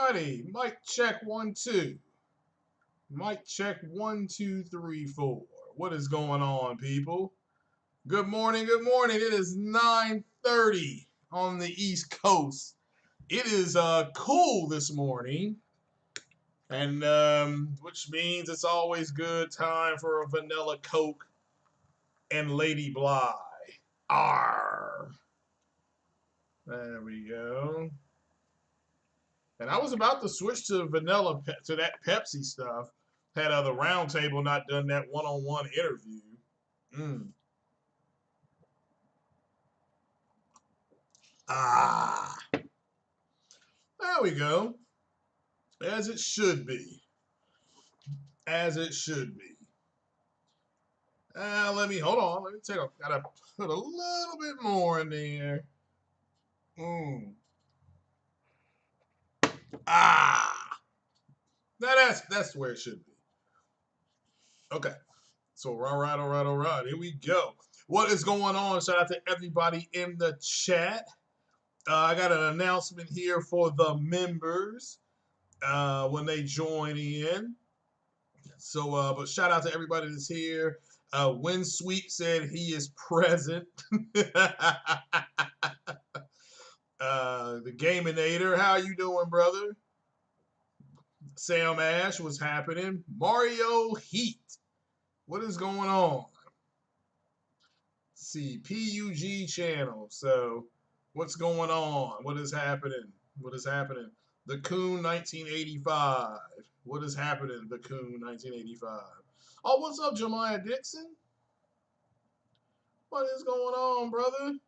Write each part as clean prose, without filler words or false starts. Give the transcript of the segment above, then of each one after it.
righty. Mic check 1 2. Mic check 1 2 3 4. What is going on, people? Good morning. Good morning. It is 9:30 on the East Coast. It is cool this morning, and which means it's always good time for a vanilla Coke and Lady Bly. Arr. There we go. And I was about to switch to vanilla to that Pepsi stuff. Had the round table not done that one-on-one interview. Ah, there we go. As it should be. As it should be. Let me hold on. Let me gotta put a little bit more in there. Ah, now that's where it should be. Okay. So all right. Here we go. What is going on? Shout out to everybody in the chat. I got an announcement here for the members when they join in. So, but shout out to everybody that's here. Winsweep said he is present. The Gaminator, how you doing, brother? Sam Ash, what's happening? Mario Heat, what is going on? Let's see, PUG channel. So, what's going on? What is happening? What is happening? The Coon 1985. What is happening? The Coon 1985. Oh, what's up, Jemiah Dixon? What is going on, brother?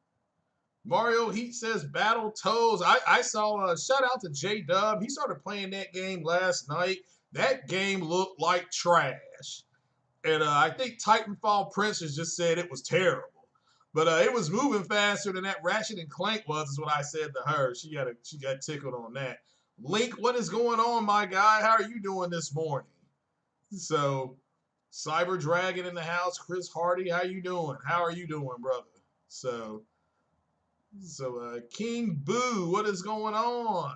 Mario Heat says Battle Toads. I saw a shout out to J Dub. He started playing that game last night. That game looked like trash. And I think Titanfall Princess just said it was terrible. But it was moving faster than that Ratchet and Clank was, is what I said to her. She got tickled on that. Link, what is going on, my guy? How are you doing this morning? So, Cyber Dragon in the house. Chris Hardy, how you doing? How are you doing, brother? So King Boo, what is going on?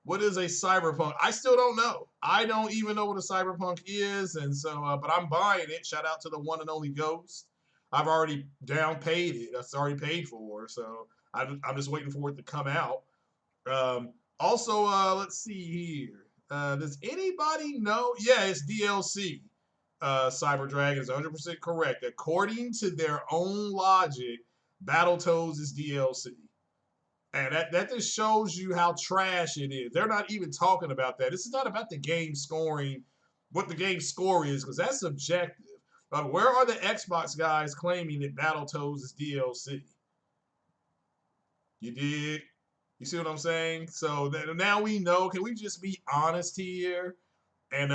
What is a cyberpunk? I still don't know. I don't even know what a cyberpunk is, and so, but I'm buying it. Shout out to the one and only Ghost. I've already down paid it. That's already paid for, so I'm just waiting for it to come out. Also, let's see here. Does anybody know? Yeah, it's DLC. Cyber Dragon is 100% correct. According to their own logic, Battletoads is DLC. And that just shows you how trash it is. They're not even talking about that. This is not about the game scoring, what the game score is, because that's subjective. Where are the Xbox guys claiming that Battletoads is DLC? You dig? You see what I'm saying? So now we know. Can we just be honest here and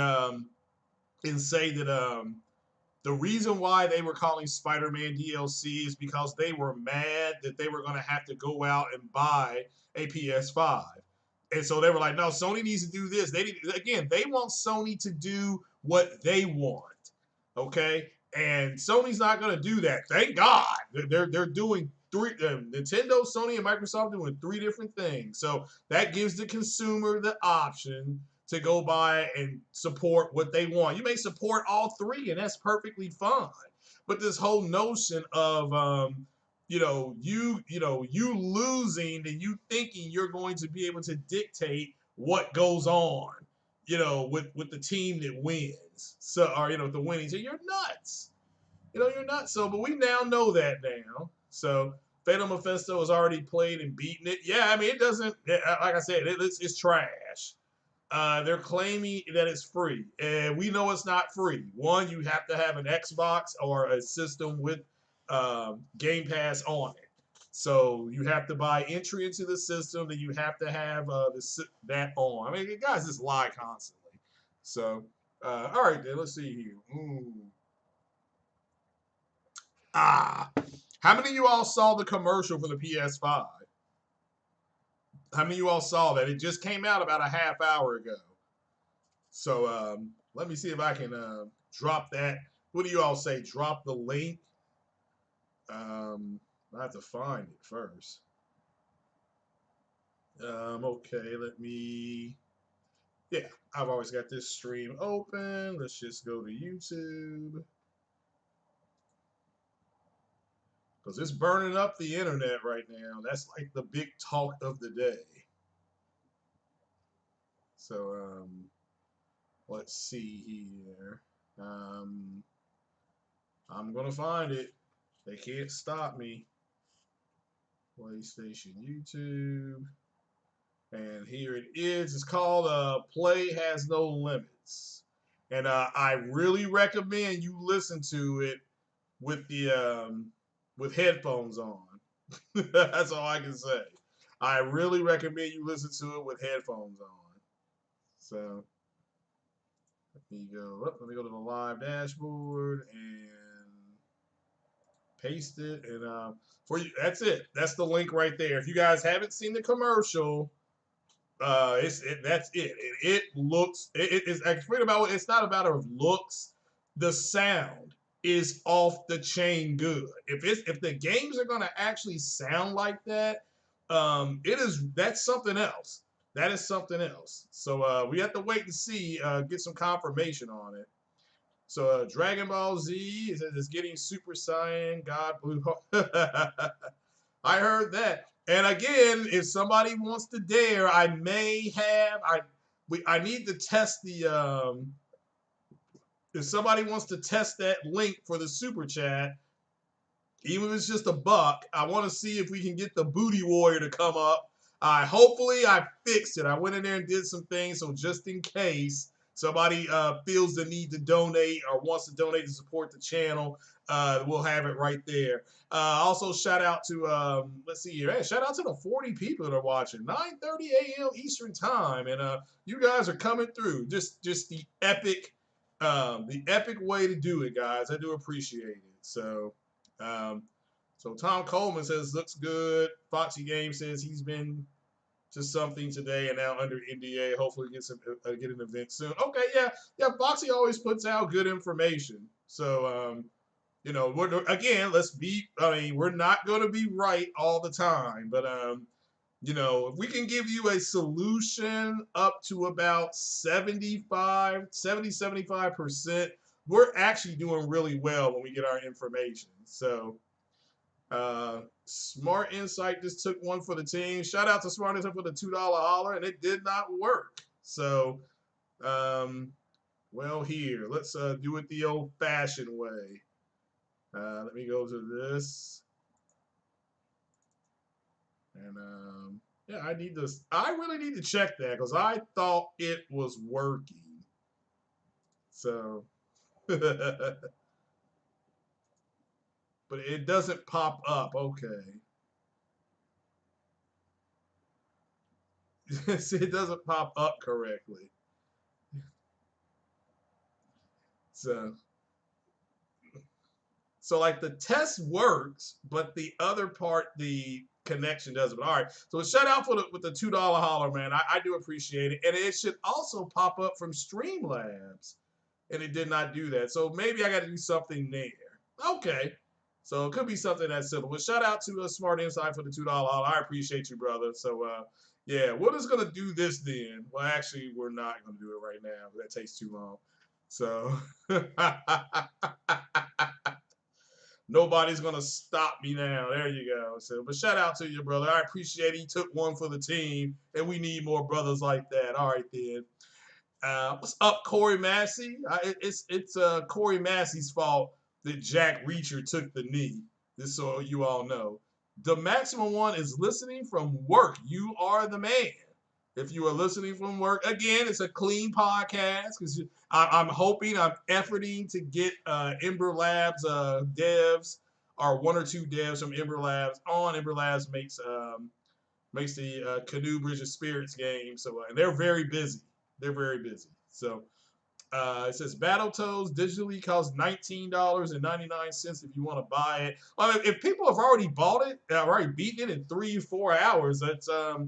say that the reason why they were calling Spider-Man DLC is because they were mad that they were going to have to go out and buy a PS-5. And so they were like, no, Sony needs to do this. They want Sony to do what they want. Okay? And Sony's not going to do that. Thank God. They're doing Nintendo, Sony, and Microsoft doing three different things. So that gives the consumer the option to go by and support what they want. You may support all three, and that's perfectly fine. But this whole notion of you losing and you thinking you're going to be able to dictate what goes on, with the team that wins. So, or the winning team, you're nuts. You're nuts. So, but we now know that now. So, Fatal Mephisto has already played and beaten it. Yeah, I mean, it doesn't. Like I said, it's trash. They're claiming that it's free, and we know it's not free. One, you have to have an Xbox or a system with Game Pass on it. So you have to buy entry into the system, then you have to have that on. I mean, you guys just lie constantly. So, all right, then let's see here. How many of you all saw the commercial for the PS5? How many of you all saw that? It just came out about a half hour ago. So let me see if I can drop that. What do you all say? Drop the link. I have to find it first. Okay, let me Yeah, I've always got this stream open. Let's just go to YouTube because it's burning up the internet right now. That's like the big talk of the day. So let's see here. I'm gonna find it. They can't stop me. PlayStation YouTube. And here it is. It's called Play Has No Limits. And I really recommend you listen to it with the with headphones on. That's all I can say. I really recommend you listen to it with headphones on. So let me go to the live dashboard and paste it. And for you, that's it. That's the link right there. If you guys haven't seen the commercial, that's it. It looks. It's explain about. It's not a matter of looks. The sound is off the chain good. If the games are gonna actually sound like that, that's something else. That is something else. So we have to wait and see. Get some confirmation on it. So Dragon Ball Z is getting Super Saiyan God Blue. I heard that. And again, if somebody wants to dare, I need to test the if somebody wants to test that link for the super chat, even if it's just $1, I want to see if we can get the booty warrior to come up. Hopefully I fixed it. I went in there and did some things, so just in case somebody feels the need to donate or wants to donate to support the channel, we'll have it right there. Also, shout out to let's see here. Hey, shout out to the 40 people that are watching. 9:30 a.m. Eastern time, and you guys are coming through. Just the epic way to do it, guys. I do appreciate it. Um, so Tom Coleman says looks good. Foxy Game says he's been to something today and now under NDA. Hopefully get an event soon. Okay, yeah. Foxy always puts out good information. So let's be. I mean, we're not going to be right all the time, but if we can give you a solution up to about 75%, we're actually doing really well when we get our information. So, Smart Insight just took one for the team. Shout out to Smart Insight for the $2 holler, and it did not work. So, here, let's do it the old-fashioned way. Let me go to this. And I really need to check that because I thought it was working. So, but it doesn't pop up. Okay. See, it doesn't pop up correctly. So like the test works, but the other part, the connection doesn't. But all right. So a shout out with the $2 holler, man. I do appreciate it. And it should also pop up from Streamlabs. And it did not do that. So maybe I got to do something there. Okay. So it could be something that simple. But shout out to Smart Insight for the $2 holler. I appreciate you, brother. So yeah, we're just gonna do this then. Well, actually, we're not gonna do it right now. That takes too long. So nobody's gonna stop me now. There you go. So, but shout out to you, brother. I appreciate it. He took one for the team, and we need more brothers like that. All right, then. What's up, Corey Massey? It's Corey Massey's fault that Jack Reacher took the knee. Just so you all know. The maximum one is listening from work. You are the man. If you are listening from work, again, it's a clean podcast because I'm hoping, I'm efforting to get Ember Labs devs or one or two devs from Ember Labs on. Ember Labs makes the Canoe Bridge of Spirits game. So and they're very busy. They're very busy. So it says Battletoads digitally costs $19.99 if you want to buy it. I mean, if people have already bought it, already beaten it in 3-4 hours, that's a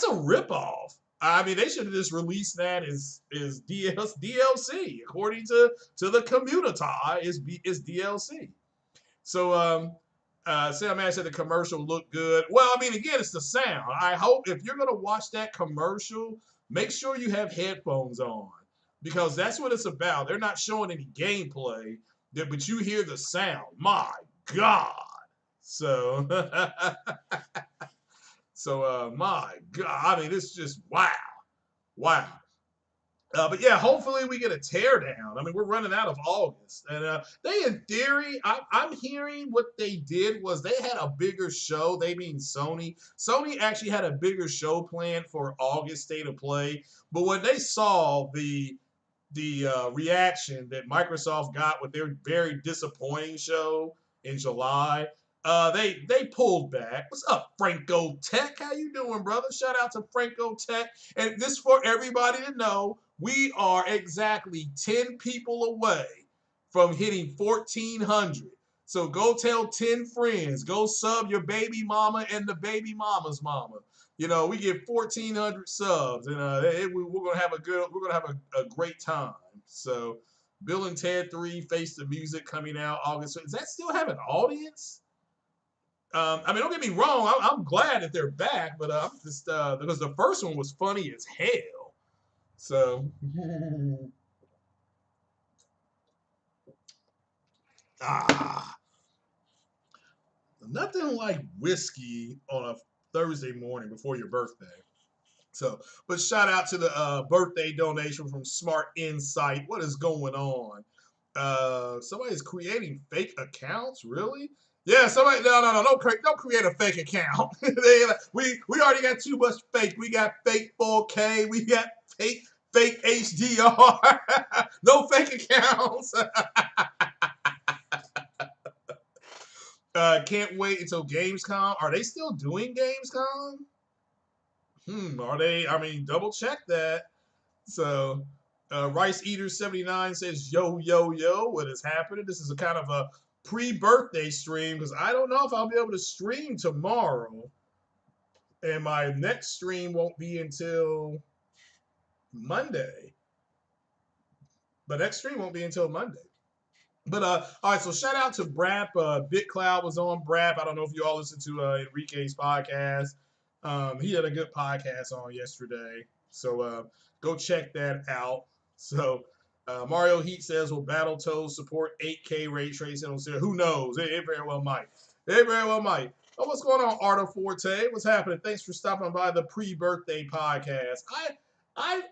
ripoff. I mean, they should have just released that as DLC. According to the community, is DLC. So Sam Man said the commercial looked good. Well, I mean, again, it's the sound. I hope if you're gonna watch that commercial, make sure you have headphones on because that's what it's about. They're not showing any gameplay, but you hear the sound. My God. So, my God. I mean, it's just wow. Wow. But yeah, hopefully we get a teardown. I mean, we're running out of August, and they, in theory, I'm hearing what they did was they had a bigger show. They mean Sony. Sony actually had a bigger show planned for August State of Play, but when they saw the reaction that Microsoft got with their very disappointing show in July. They pulled back. What's up, Franco Tech? How you doing, brother? Shout out to Franco Tech. And this for everybody to know, we are exactly 10 people away from hitting 1,400. So go tell 10 friends. Go sub your baby mama and the baby mama's mama. We get 1,400 subs, and we're gonna have a great time. So, Bill and Ted 3, Face the Music coming out August. Does that still have an audience? I mean, don't get me wrong. I'm glad that they're back, but I'm just because the first one was funny as hell. So, nothing like whiskey on a Thursday morning before your birthday. So, but shout out to the birthday donation from Smart Insight. What is going on? Somebody's creating fake accounts. Really? Yeah. Somebody. No. Don't create a fake account. we already got too much fake. We got fake 4K. We got fake HDR. No fake accounts. Can't wait until Gamescom. Are they still doing Gamescom? Are they? I mean, double check that. So, Rice Eater 79 says, "Yo, yo, yo, what is happening?" This is a kind of a pre-birthday stream because I don't know if I'll be able to stream tomorrow, and my next stream won't be until Monday. The next stream won't be until Monday. But all right, so shout out to Brap. BitCloud was on Brap. I don't know if you all listened to Enrique's podcast. He had a good podcast on yesterday. So go check that out. So Mario Heat says, will Battletoads support 8K ray tracing on Series? Who knows? It very well might. It very well might. Oh, what's going on, Arto Forte? What's happening? Thanks for stopping by the pre-birthday podcast. I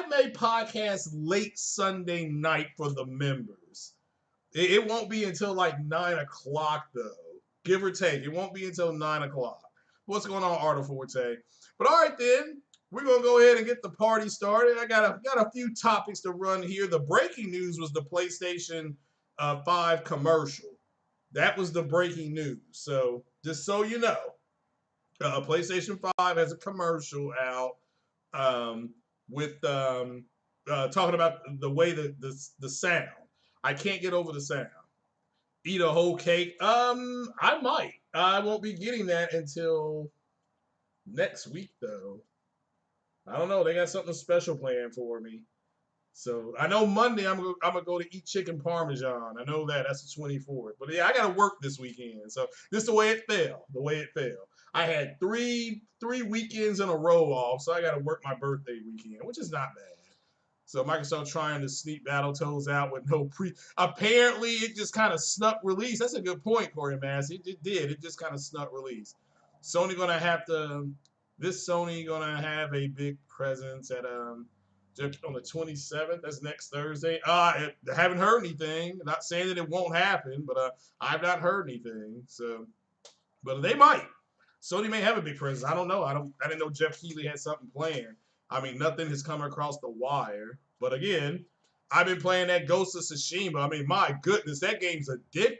made podcasts late Sunday night for the members. It won't be until like 9 o'clock though, give or take. It won't be until 9 o'clock. What's going on, Arto Forte? But all right then, we're gonna go ahead and get the party started. I got a few topics to run here. The breaking news was the PlayStation 5 commercial. That was the breaking news. So just so you know, PlayStation 5 has a commercial out with talking about the way the sound. I can't get over the sound. Eat a whole cake. I might. I won't be getting that until next week though. I don't know. They got something special planned for me. So I know Monday I'm gonna go to eat chicken parmesan. I know that. That's the 24th. But yeah, I gotta work this weekend. So this is the way it fell. The way it fell. I had three weekends in a row off, so I gotta work my birthday weekend, which is not bad. So Microsoft trying to sneak Battletoads out with no pre. Apparently, it just kind of snuck release. That's a good point, Corey Mass. It did. It just kind of snuck release. Sony gonna have to. This Sony gonna have a big presence at on the 27th. That's next Thursday. I haven't heard anything. Not saying that it won't happen, but I've not heard anything. So, but they might. Sony may have a big presence. I don't know. I didn't know Jeff Keighley had something planned. I mean, nothing has come across the wire. But again, I've been playing that Ghost of Tsushima. I mean, my goodness, that game's addictive.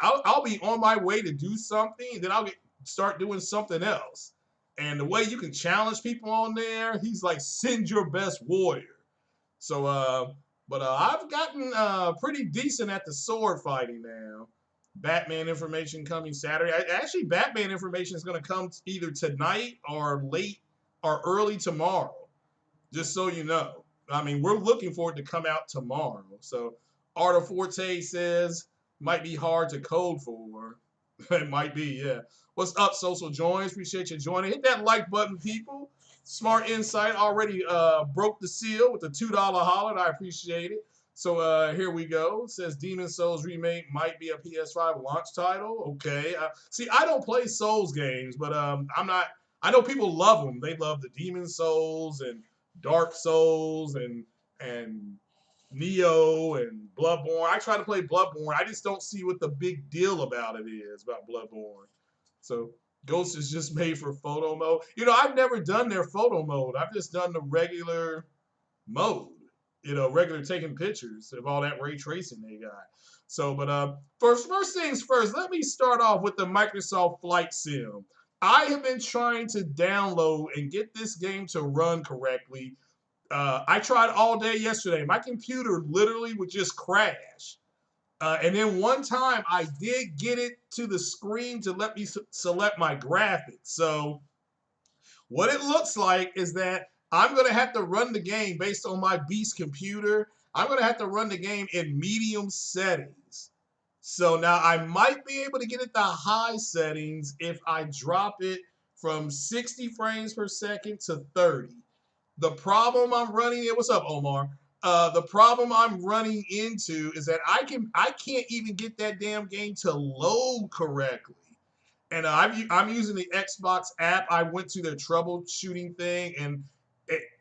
I'll be on my way to do something, then I'll start doing something else. And the way you can challenge people on there, he's like, send your best warrior. So, but I've gotten pretty decent at the sword fighting now. Batman information coming Saturday. Actually, Batman information is going to come either tonight or late or early tomorrow. Just so you know. I mean, we're looking for it to come out tomorrow. So, Arto Forte says, might be hard to code for. It might be, yeah. What's up, Social Joins? Appreciate you joining. Hit that like button, people. Smart insight already broke the seal with the $2 holler. I appreciate it. So here we go. It says Demon Souls remake might be a PS5 launch title. Okay. See, I don't play Souls games, but I'm not. I know people love them. They love the Demon Souls and Dark Souls and Neo and Bloodborne. I try to play Bloodborne. I just don't see what the big deal about it is about Bloodborne. So Ghost is just made for photo mode. You know, I've never done their photo mode. I've just done the regular mode. You know, regular taking pictures of all that ray tracing they got. So, but first things first, let me start off with the Microsoft Flight Sim. I have been trying to download and get this game to run correctly. I tried all day yesterday. My computer literally would just crash. And then one time I did get it to the screen to let me select my graphics. So what it looks like is that I'm going to have to run the game based on my beast computer. I'm going to have to run the game in medium settings. So now I might be able to get it to high settings if I drop it from 60 frames per second to 30. The problem I'm running in, what's up, Omar? The problem I'm running into is that I can't even get that damn game to load correctly. And I'm using the Xbox app. I went to their troubleshooting thing, and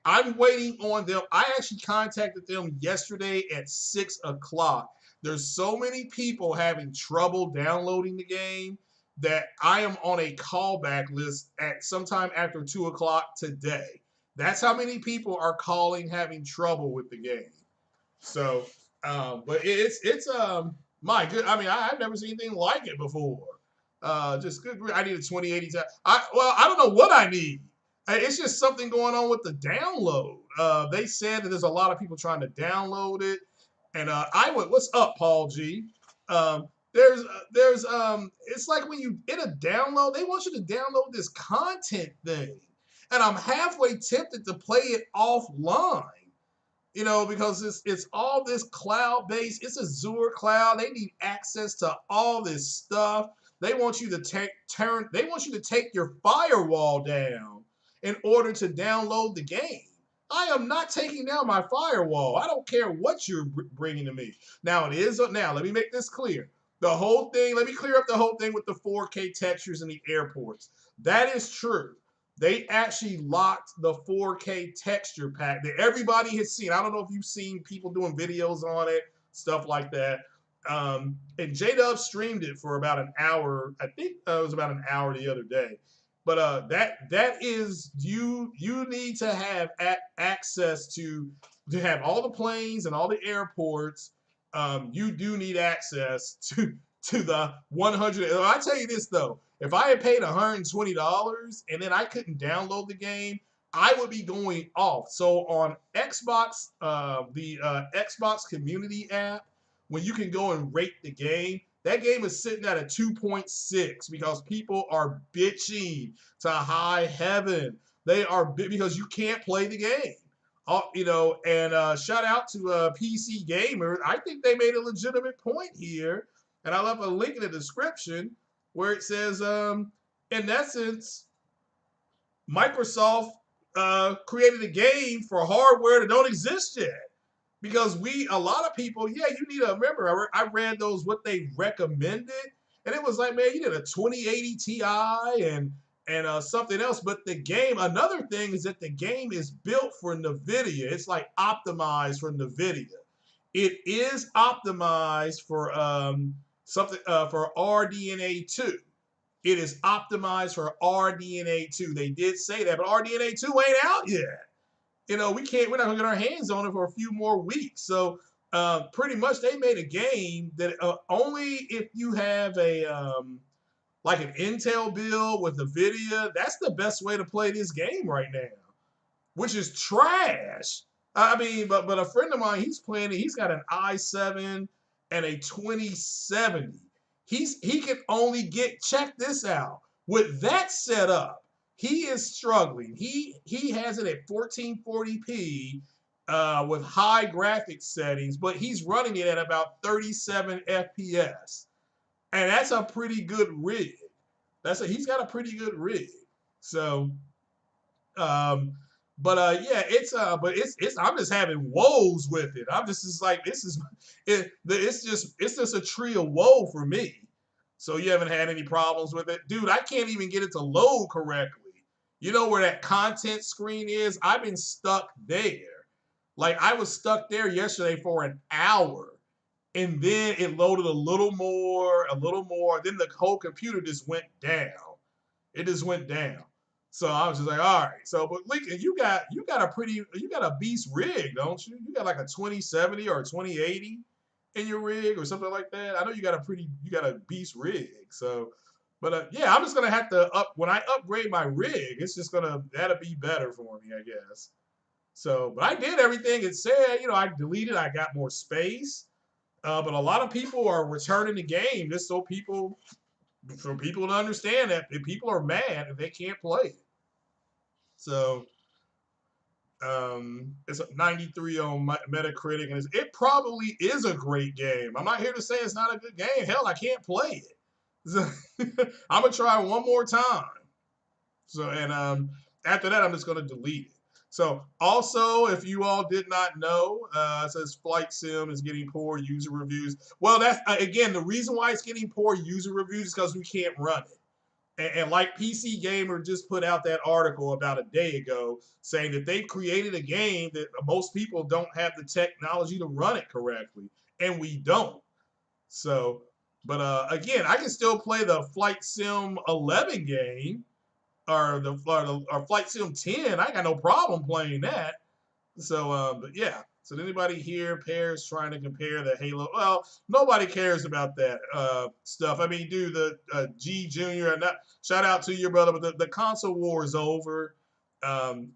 I'm waiting on them. I actually contacted them yesterday at 6 o'clock. There's so many people having trouble downloading the game that I am on a callback list at sometime after 2 o'clock today. That's how many people are calling having trouble with the game. So, but it's my good. I mean, I've never seen anything like it before. Just good. I need a 2080 Ti. I don't know what I need. It's just something going on with the download. They said that there's a lot of people trying to download it, and I went, "What's up, Paul G?" It's like when you in a download, they want you to download this content thing, and I'm halfway tempted to play it offline. You know, because it's all this cloud based. It's Azure cloud. They need access to all this stuff. They want you to They want you to take your firewall down in order to download the game. I am not taking down my firewall. I don't care what you're bringing to me. Now it is. Now let me make this clear. The whole thing. Let me clear up the whole thing with the 4K textures in the airports. That is true. They actually locked the 4K texture pack that everybody has seen. I don't know if you've seen people doing videos on it, stuff like that. And J-Dub streamed it for about an hour. I think it was about an hour the other day. But that is you need to have access to have all the planes and all the airports. You do need access to the 100. I tell you this though, if I had paid $120 and then I couldn't download the game, I would be going off. So on Xbox, the Xbox Community app, when you can go and rate the game, that game is sitting at a 2.6 because people are bitching to high heaven. They are because you can't play the game. You know, and shout out to PC Gamer. I think they made a legitimate point here, and I left a link in the description where it says, in essence, Microsoft created a game for hardware that don't exist yet. Because a lot of people, yeah, you need to remember, I read those, what they recommended, and it was like, man, you need a 2080 Ti and something else. But the game, another thing is that the game is built for NVIDIA. It's like optimized for NVIDIA. It is optimized for something for RDNA2. It is optimized for RDNA2. They did say that, but RDNA2 ain't out yet. You know, we're not gonna get our hands on it for a few more weeks. So pretty much they made a game that only if you have a like an Intel build with NVIDIA, that's the best way to play this game right now, which is trash. I mean, but a friend of mine, he's playing it. He's got an i7 and a 2070. He can only get, check this out, with that setup. He is struggling. He has it at 1440p with high graphics settings, but he's running it at about 37 FPS, and that's a pretty good rig. He's got a pretty good rig. So Um, yeah, it's I'm just having woes with it. I'm just like this is it's just a tree of woe for me. So you haven't had any problems with it, dude? I can't even get it to load correctly. You know where that content screen is? I've been stuck there. Like I was stuck there yesterday for an hour, and then it loaded a little more. Then the whole computer just went down. It just went down. So I was just like, all right. So, but Lincoln, you got a beast rig, don't you? You got like a 2070 or a 2080 in your rig or something like that. I know you got a beast rig. So, but yeah, I'm just gonna have to when I upgrade my rig. It's just that'll be better for me, I guess. So, but I did everything it said. You know, I deleted. I got more space. But a lot of people are returning the game just so for people to understand that if people are mad if they can't play it. So it's a 93 on Metacritic, and it probably is a great game. I'm not here to say it's not a good game. Hell, I can't play it. So I'm gonna try one more time. So and after that, I'm just gonna delete it. So also, if you all did not know, it says Flight Sim is getting poor user reviews. Well, that's again the reason why it's getting poor user reviews is because we can't run it. And like PC Gamer just put out that article about a day ago saying that they've created a game that most people don't have the technology to run it correctly, and we don't. So, but again, I can still play the Flight Sim 11 game or Flight Sim 10. I got no problem playing that. So, but yeah. So, did anybody here pairs trying to compare the Halo? Well, nobody cares about that stuff. I mean, dude, the G Junior, not shout out to your brother, but the console war is over.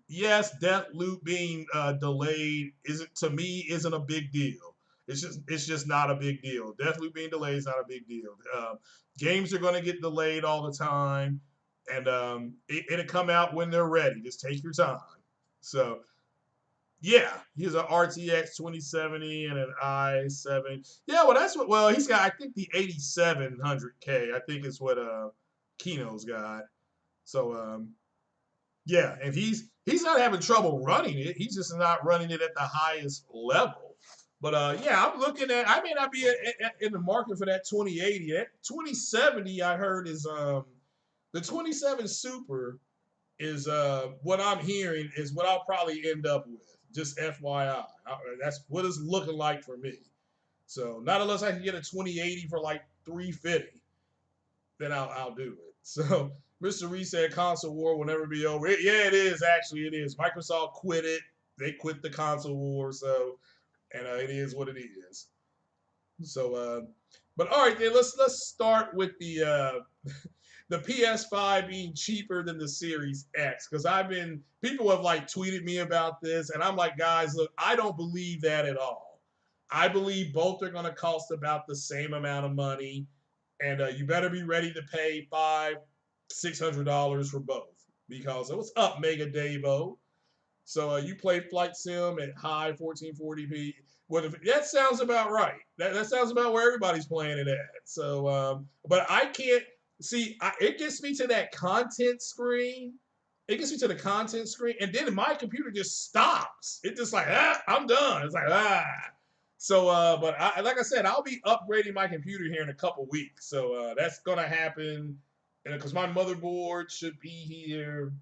Yes, Deathloop being delayed isn't to me isn't a big deal. It's just not a big deal. Deathloop being delayed is not a big deal. Games are going to get delayed all the time, and it'll come out when they're ready. Just take your time. So yeah, he's an RTX 2070 and an i7. Yeah, well, that's what. Well, he's got. I think the 8700K. I think is what Kino's got. So yeah, and he's not having trouble running it. He's just not running it at the highest level. But yeah, I'm looking at. I may not be in the market for that 2080. That 2070, I heard is the 27 Super is what I'm hearing is what I'll probably end up with. Just FYI, that's what it's looking like for me. So not unless I can get a 2080 for like 350, then I'll do it. So Mr. Reese said console war will never be over. Yeah, it is actually. It is. Microsoft quit it. They quit the console war. So and it is what it is. So but all right, then let's start with the PS5 being cheaper than the Series X because people have like tweeted me about this, and I'm like, guys, look, I don't believe that at all. I believe both are going to cost about the same amount of money, and you better be ready to pay $500-600 for both because it was up Mega Davo. So you play Flight Sim at high 1440p. That sounds about right. That sounds about where everybody's playing it at. So, but I can't see. It gets me to that content screen. It gets me to the content screen, and then my computer just stops. It just like I'm done. It's like So, but like I said, I'll be upgrading my computer here in a couple weeks. So that's gonna happen, because my motherboard should be here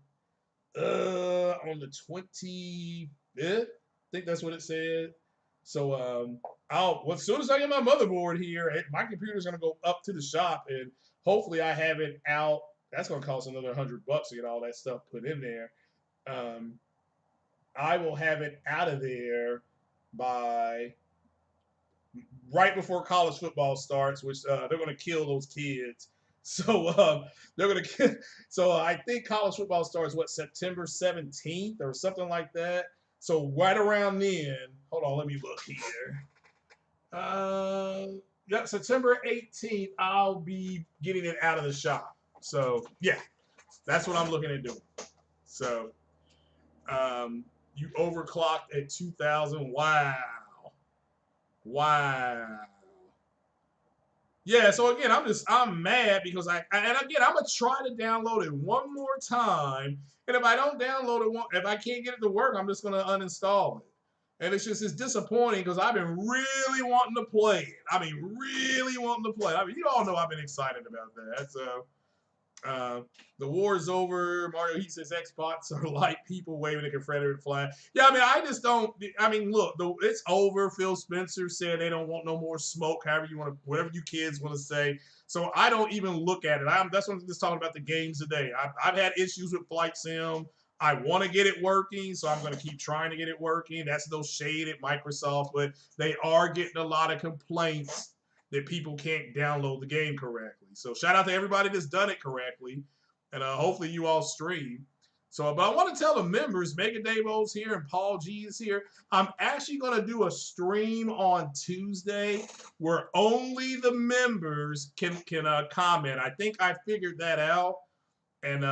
on the 25th. I think that's what it said. So as soon as I get my motherboard here, my computer's gonna go up to the shop, and hopefully I have it out. That's gonna cost another $100 to get all that stuff put in there. Um, I will have it out of there by right before college football starts, which they're gonna kill those kids. So they're gonna. So I think college football starts September 17th or something like that. So right around then, hold on, let me look here. Yeah, September 18th, I'll be getting it out of the shop. So yeah, that's what I'm looking at doing. So you overclocked at 2000. Wow, wow. Yeah, so again, I'm mad because and again, I'm gonna try to download it one more time, and if I don't download it, if I can't get it to work, I'm just gonna uninstall it. And it's disappointing because I've been really wanting to play it. I mean, really wanting to play it. I mean, you all know I've been excited about that. So uh, the war is over. Mario, he says Xbox are like people waving the Confederate flag. Yeah, I mean, I just don't. I mean, look, it's over. Phil Spencer said they don't want no more smoke. However you want to, whatever you kids want to say. So I don't even look at it. That's what I'm just talking about the games today. I've had issues with Flight Sim. I want to get it working, so I'm going to keep trying to get it working. That's no shade at Microsoft, but they are getting a lot of complaints that people can't download the game correctly. So shout out to everybody that's done it correctly, and hopefully you all stream. So, but I want to tell the members, Mega Davo's here and Paul G is here. I'm actually going to do a stream on Tuesday where only the members can comment. I think I figured that out. And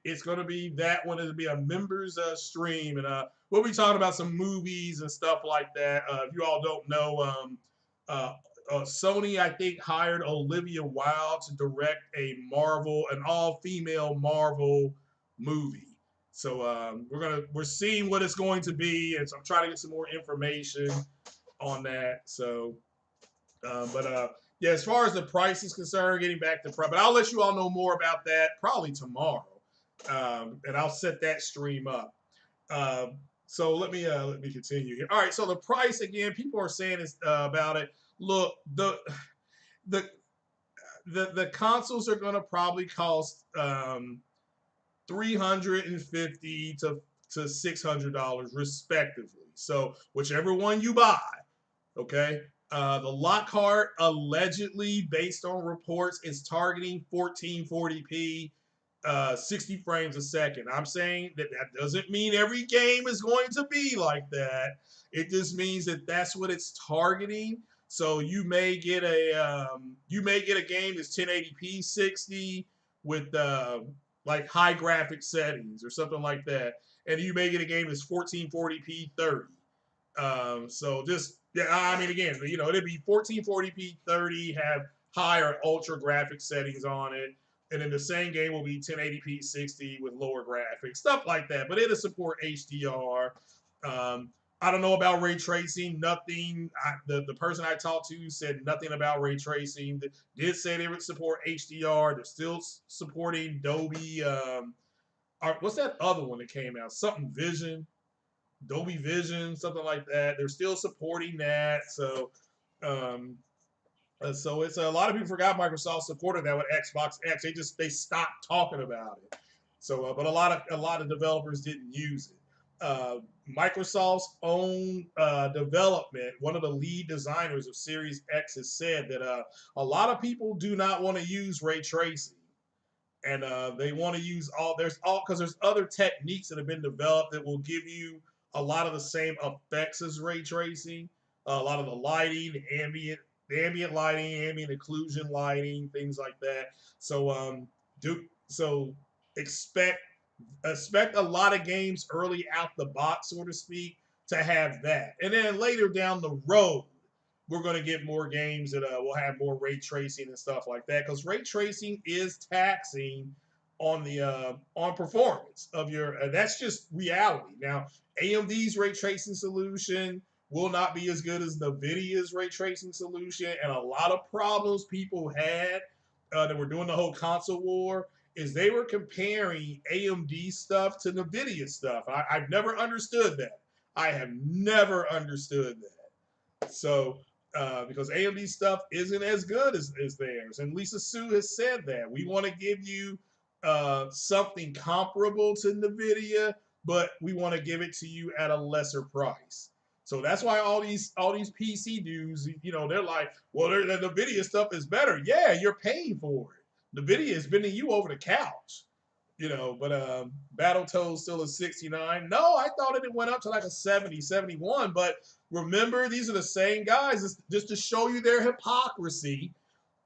it's going to be that one. It'll be a members stream, and we'll be talking about some movies and stuff like that. If you all don't know, uh, Sony I think hired Olivia Wilde to direct an all-female Marvel movie. So we're seeing what it's going to be, and so I'm trying to get some more information on that. So but yeah, as far as the price is concerned, getting back to price, but I'll let you all know more about that probably tomorrow, and I'll set that stream up. So let me continue here. All right, so the price again, people are saying is about it. Look, the the consoles are going to probably cost 350 to $600 respectively. So whichever one you buy, okay. The Lockhart allegedly, based on reports, is targeting 1440p, 60 frames a second. I'm saying that that doesn't mean every game is going to be like that. It just means that that's what it's targeting. So you may get a game that's 1080p 60 with like high graphic settings or something like that, and you may get a game that's 1440p 30. So just yeah, I mean again, it'd be 1440p 30, have higher ultra graphic settings on it, and then the same game will be 1080p 60 with lower graphics, stuff like that. But it'll support HDR. Um, I don't know about ray tracing. Nothing. The person I talked to said nothing about ray tracing. Did say they would support HDR. They're still supporting Dolby. What's that other one that came out? Something Vision. Dolby Vision, something like that. They're still supporting that. Um, so it's a lot of people forgot Microsoft supported that with Xbox X. They stopped talking about it. So, but a lot of developers didn't use it. Microsoft's own development, one of the lead designers of Series X, has said that a lot of people do not want to use ray tracing, and they want to use because there's other techniques that have been developed that will give you a lot of the same effects as ray tracing. A lot of the lighting, the ambient lighting, ambient occlusion lighting, things like that. So so expect expect a lot of games early out the box, so to speak, to have that, and then later down the road we're going to get more games that will have more ray tracing and stuff like that, because ray tracing is taxing on the on performance of your. That's just reality. Now, AMD's ray tracing solution will not be as good as NVIDIA's ray tracing solution, and a lot of problems people had that were doing the whole console war is they were comparing AMD stuff to NVIDIA stuff. I've never understood that. I have never understood that. So because AMD stuff isn't as good as theirs. And Lisa Su has said that. We want to give you something comparable to NVIDIA, but we want to give it to you at a lesser price. So that's why all these PC dudes, they're like, well, the NVIDIA stuff is better. Yeah, you're paying for it. NVIDIA is bending you over the couch. But Battletoads still a 69. No, I thought it went up to like a 70, 71. But remember, these are the same guys. Just to show you their hypocrisy,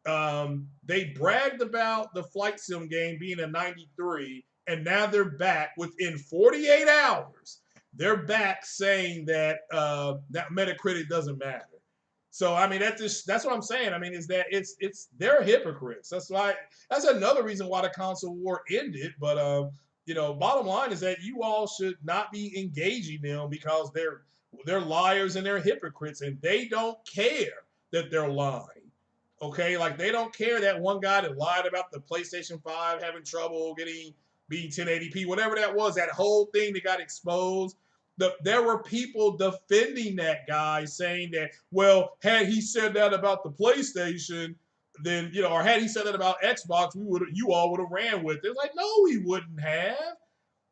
they bragged about the Flight Sim game being a 93, and now they're back within 48 hours. They're back saying that that Metacritic doesn't matter. So I mean that's what I'm saying. I mean is that they're hypocrites. That's another reason why the console war ended. But you know, bottom line is that you all should not be engaging them because they're liars and they're hypocrites and they don't care that they're lying. Okay, like they don't care that one guy that lied about the PlayStation 5 having trouble getting being 1080p, whatever that was, that whole thing that got exposed. There were people defending that guy, saying that, well, had he said that about the PlayStation, then you know, or had he said that about Xbox, you all would have ran with it. Like, no, he wouldn't have,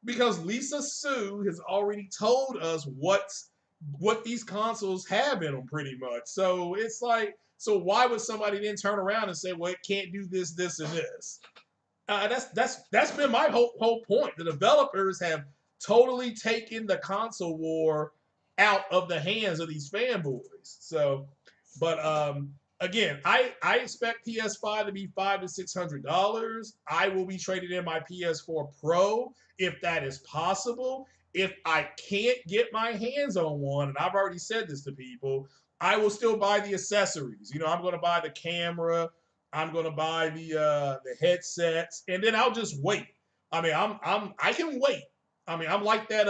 because Lisa Sue has already told us what these consoles have in them, pretty much. So it's like, so why would somebody then turn around and say, well, it can't do this, this, and this? That's been my whole point. The developers have totally taken the console war out of the hands of these fanboys. So, but again, I expect PS5 to be $500 to $600. I will be trading in my PS4 Pro if that is possible. If I can't get my hands on one, and I've already said this to people, I will still buy the accessories. You know, I'm going to buy the camera. I'm gonna buy the headsets, and then I'll just wait. I mean, I can wait. I mean, I'm like that.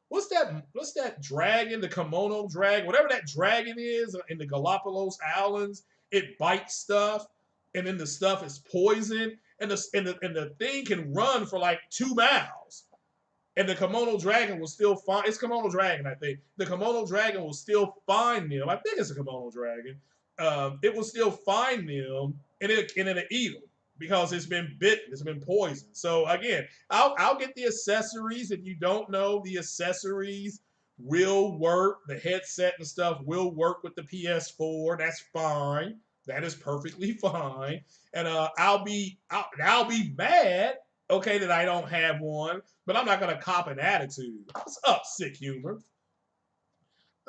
What's that dragon? The kimono dragon, whatever that dragon is in the Galapagos Islands. It bites stuff, and then the stuff is poison, and the thing can run for like 2 miles. And the kimono dragon will still find, it's kimono dragon, I think. The kimono dragon will still find them. I think it's a kimono dragon. It will still find them and it'll eat them because it's been bitten, it's been poisoned. So again, I'll get the accessories. If you don't know, the accessories will work. The headset and stuff will work with the PS4. That's fine. That is perfectly fine. And I'll be mad, okay, that I don't have one, but I'm not gonna cop an attitude. What's up, Sick Humor?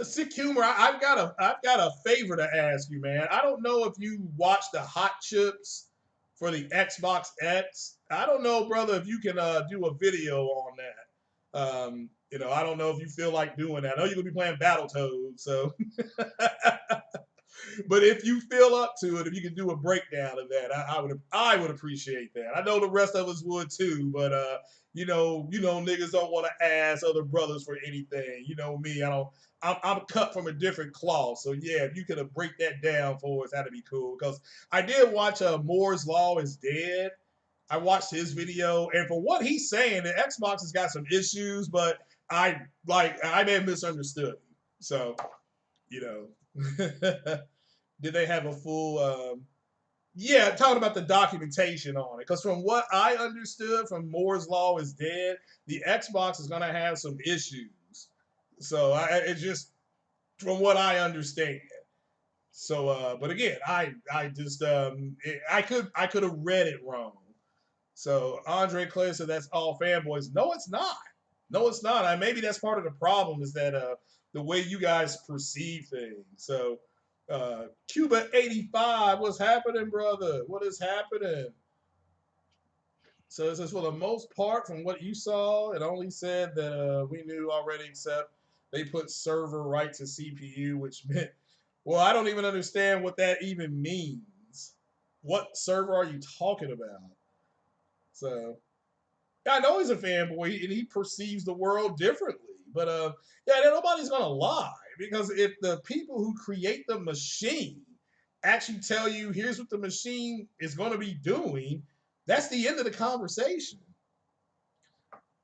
Sick Humor, I've got a favor to ask you, man. I don't know if you watch the hot chips for the Xbox X. I don't know, brother, if you can do a video on that. You know, I don't know if you feel like doing that. I know you're gonna be playing Battletoads, so but if you feel up to it, if you can do a breakdown of that, I would appreciate that. I know the rest of us would too, but niggas don't want to ask other brothers for anything. You know me, I don't. I'm cut from a different cloth, so yeah, if you could break that down for us, that'd be cool. Because I did watch Moore's Law is Dead. I watched his video, and for what he's saying, the Xbox has got some issues, but I may have misunderstood. So, you know. Did they have a full yeah, talking about the documentation on it, because from what I understood from Moore's Law is Dead, the Xbox is going to have some issues. So it's just from what I understand. So but again, I just I could have read it wrong. So Andre Clay said that's all fanboys. No, it's not. No, it's not. Maybe that's part of the problem, is that the way you guys perceive things. So Cuba 85, what's happening, brother? What is happening? So it says, for the most part, from what you saw, it only said that we knew already, except they put server right to CPU, which meant, well, I don't even understand what that even means. What server are you talking about? So yeah, I know he's a fanboy and he perceives the world differently. But yeah, nobody's gonna lie, because if the people who create the machine actually tell you here's what the machine is gonna be doing, that's the end of the conversation.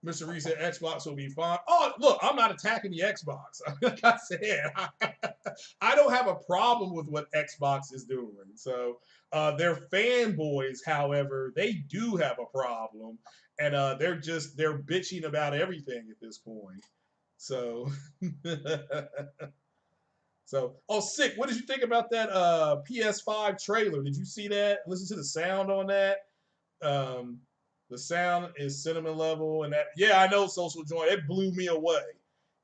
Mr. Reed said Xbox will be fine. Oh, look, I'm not attacking the Xbox. Like I said, I don't have a problem with what Xbox is doing. So their fanboys, however, they do have a problem, and they're bitching about everything at this point. So, so Sick. What did you think about that PS5 trailer? Did you see that? Listen to the sound on that. Um, the sound is cinnamon level, and that, yeah, I know, Social Joint. It blew me away.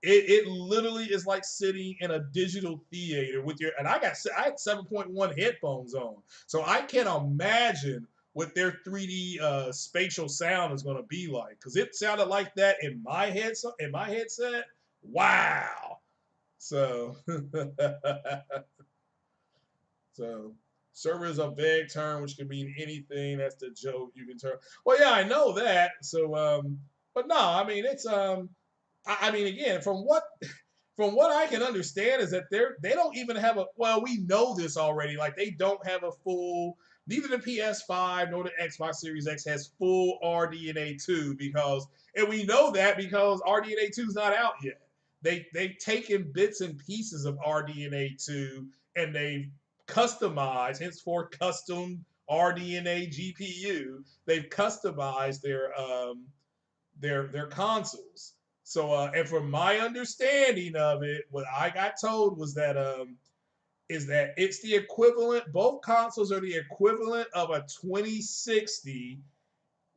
It literally is like sitting in a digital theater with your, and I had 7.1 headphones on, so I can't imagine what their 3D spatial sound is going to be like, because it sounded like that in my headset. Wow. So So server is a vague term which can mean anything. That's the joke you can turn. Well, yeah, I know that. So, but no, I mean it's I mean again from what I can understand is that they don't even have a well, we know this already. Like they don't have a full neither the PS5 nor the Xbox Series X has full RDNA 2 because and we know that because RDNA 2 is not out yet. They've taken bits and pieces of RDNA 2 and they've customized, henceforth custom RDNA GPU. They've customized their consoles. So and from my understanding of it, what I got told was that is that it's the equivalent. Both consoles are the equivalent of a 2060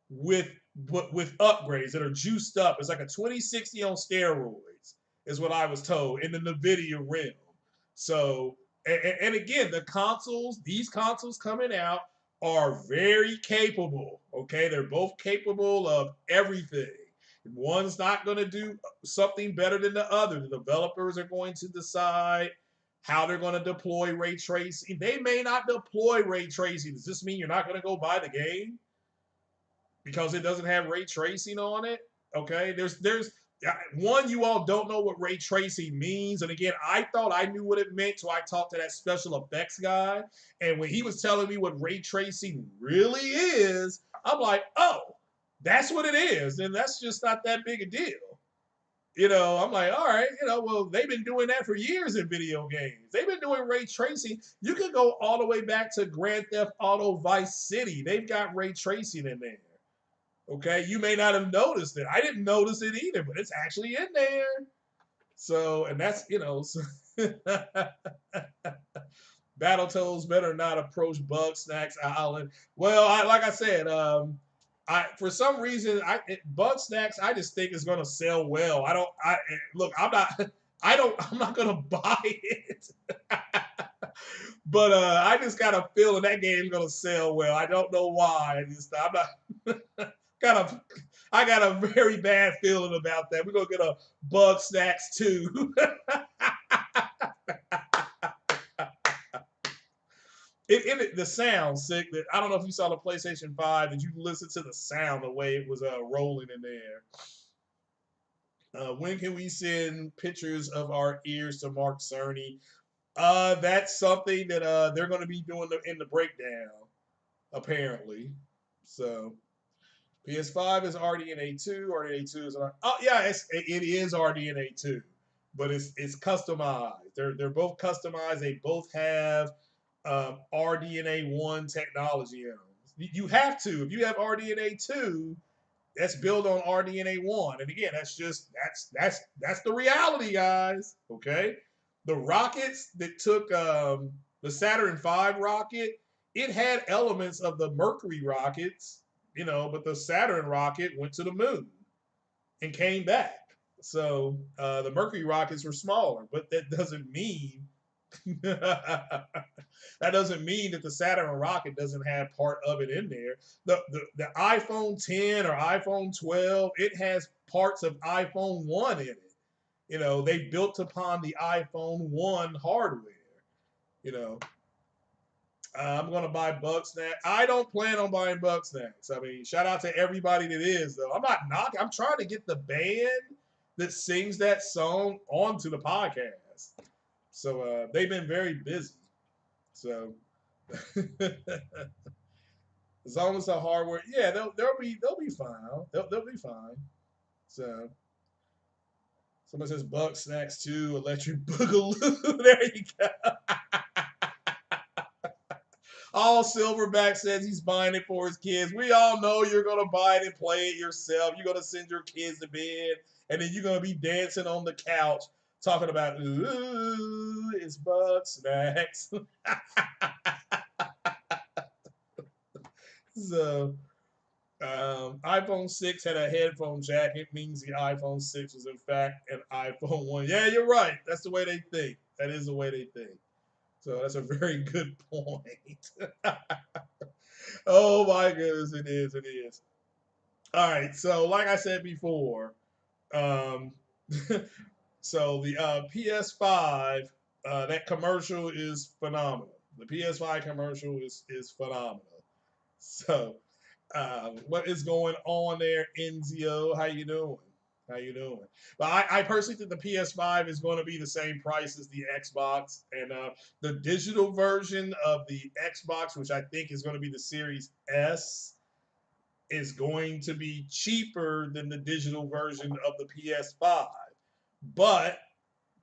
with with upgrades that are juiced up. It's like a 2060 on steroids, is what I was told in the NVIDIA realm. So, and again, these consoles coming out are very capable. Okay, they're both capable of everything. One's not going to do something better than the other. The developers are going to decide how they're going to deploy ray tracing. They may not deploy ray tracing. Does this mean you're not going to go buy the game because it doesn't have ray tracing on it? Okay, there's one, you all don't know what ray tracing means, and again, I thought I knew what it meant, so I talked to that special effects guy, and when he was telling me what ray tracing really is, I'm like, oh, that's what it is, and that's just not that big a deal. I'm like, all right, well, they've been doing that for years in video games. They've been doing ray tracing. You can go all the way back to Grand Theft Auto Vice City. They've got ray tracing in there. Okay, you may not have noticed it. I didn't notice it either, but it's actually in there. So, and that's so Battletoads better not approach Bug Snacks Island. Well, like I said, I for some reason Bug Snacks I just think is going to sell well. I don't. I look. I'm not. I don't. I'm not going to buy it. But I just got a feeling that game's going to sell well. I don't know why. I'm not. Kind of. I got a very bad feeling about that. We're gonna get a Bug Snacks too. The sound sick. That I don't know if you saw the PlayStation 5. Did you listen to the sound the way it was rolling in there? When can we send pictures of our ears to Mark Cerny? That's something that they're going to be doing in the breakdown, apparently. So PS5 is RDNA 2. RDNA 2 is yeah, it is RDNA 2, but it's customized. They're both customized. They both have RDNA 1 technology in them. You have to. If you have RDNA 2, that's built on RDNA 1. And again, that's the reality, guys. Okay? The rockets that took the Saturn V rocket, it had elements of the Mercury rockets, but the Saturn rocket went to the moon and came back. So the Mercury rockets were smaller, but that doesn't mean that doesn't mean that the Saturn rocket doesn't have part of it in there. The iPhone 10 or iPhone 12, it has parts of iPhone 1 in it. They built upon the iPhone 1 hardware. You know, I'm gonna buy Bugsnax. I don't plan on buying Bugsnax. I mean, shout out to everybody that is though. I'm not knocking. I'm trying to get the band that sings that song onto the podcast. So they've been very busy. So as long as the hardware, yeah, they'll be fine. They'll be fine. So somebody says Bugsnax 2, Electric Boogaloo. There you go. All Silverback says he's buying it for his kids. We all know you're going to buy it and play it yourself. You're going to send your kids to bed, and then you're going to be dancing on the couch talking about, ooh, it's Bugsnax. So, iPhone 6 had a headphone jack. It means the iPhone 6 was, in fact, an iPhone 1. Yeah, you're right. That's the way they think. That is the way they think. So that's a very good point. Oh my goodness, it is. It is. All right. So, like I said before, um, so the PS5, that commercial is phenomenal. The PS5 commercial is phenomenal. So, what is going on there, Enzio? How you doing? How you doing? But I personally think the PS5 is going to be the same price as the Xbox, and the digital version of the Xbox, which I think is going to be the Series S, is going to be cheaper than the digital version of the PS5. But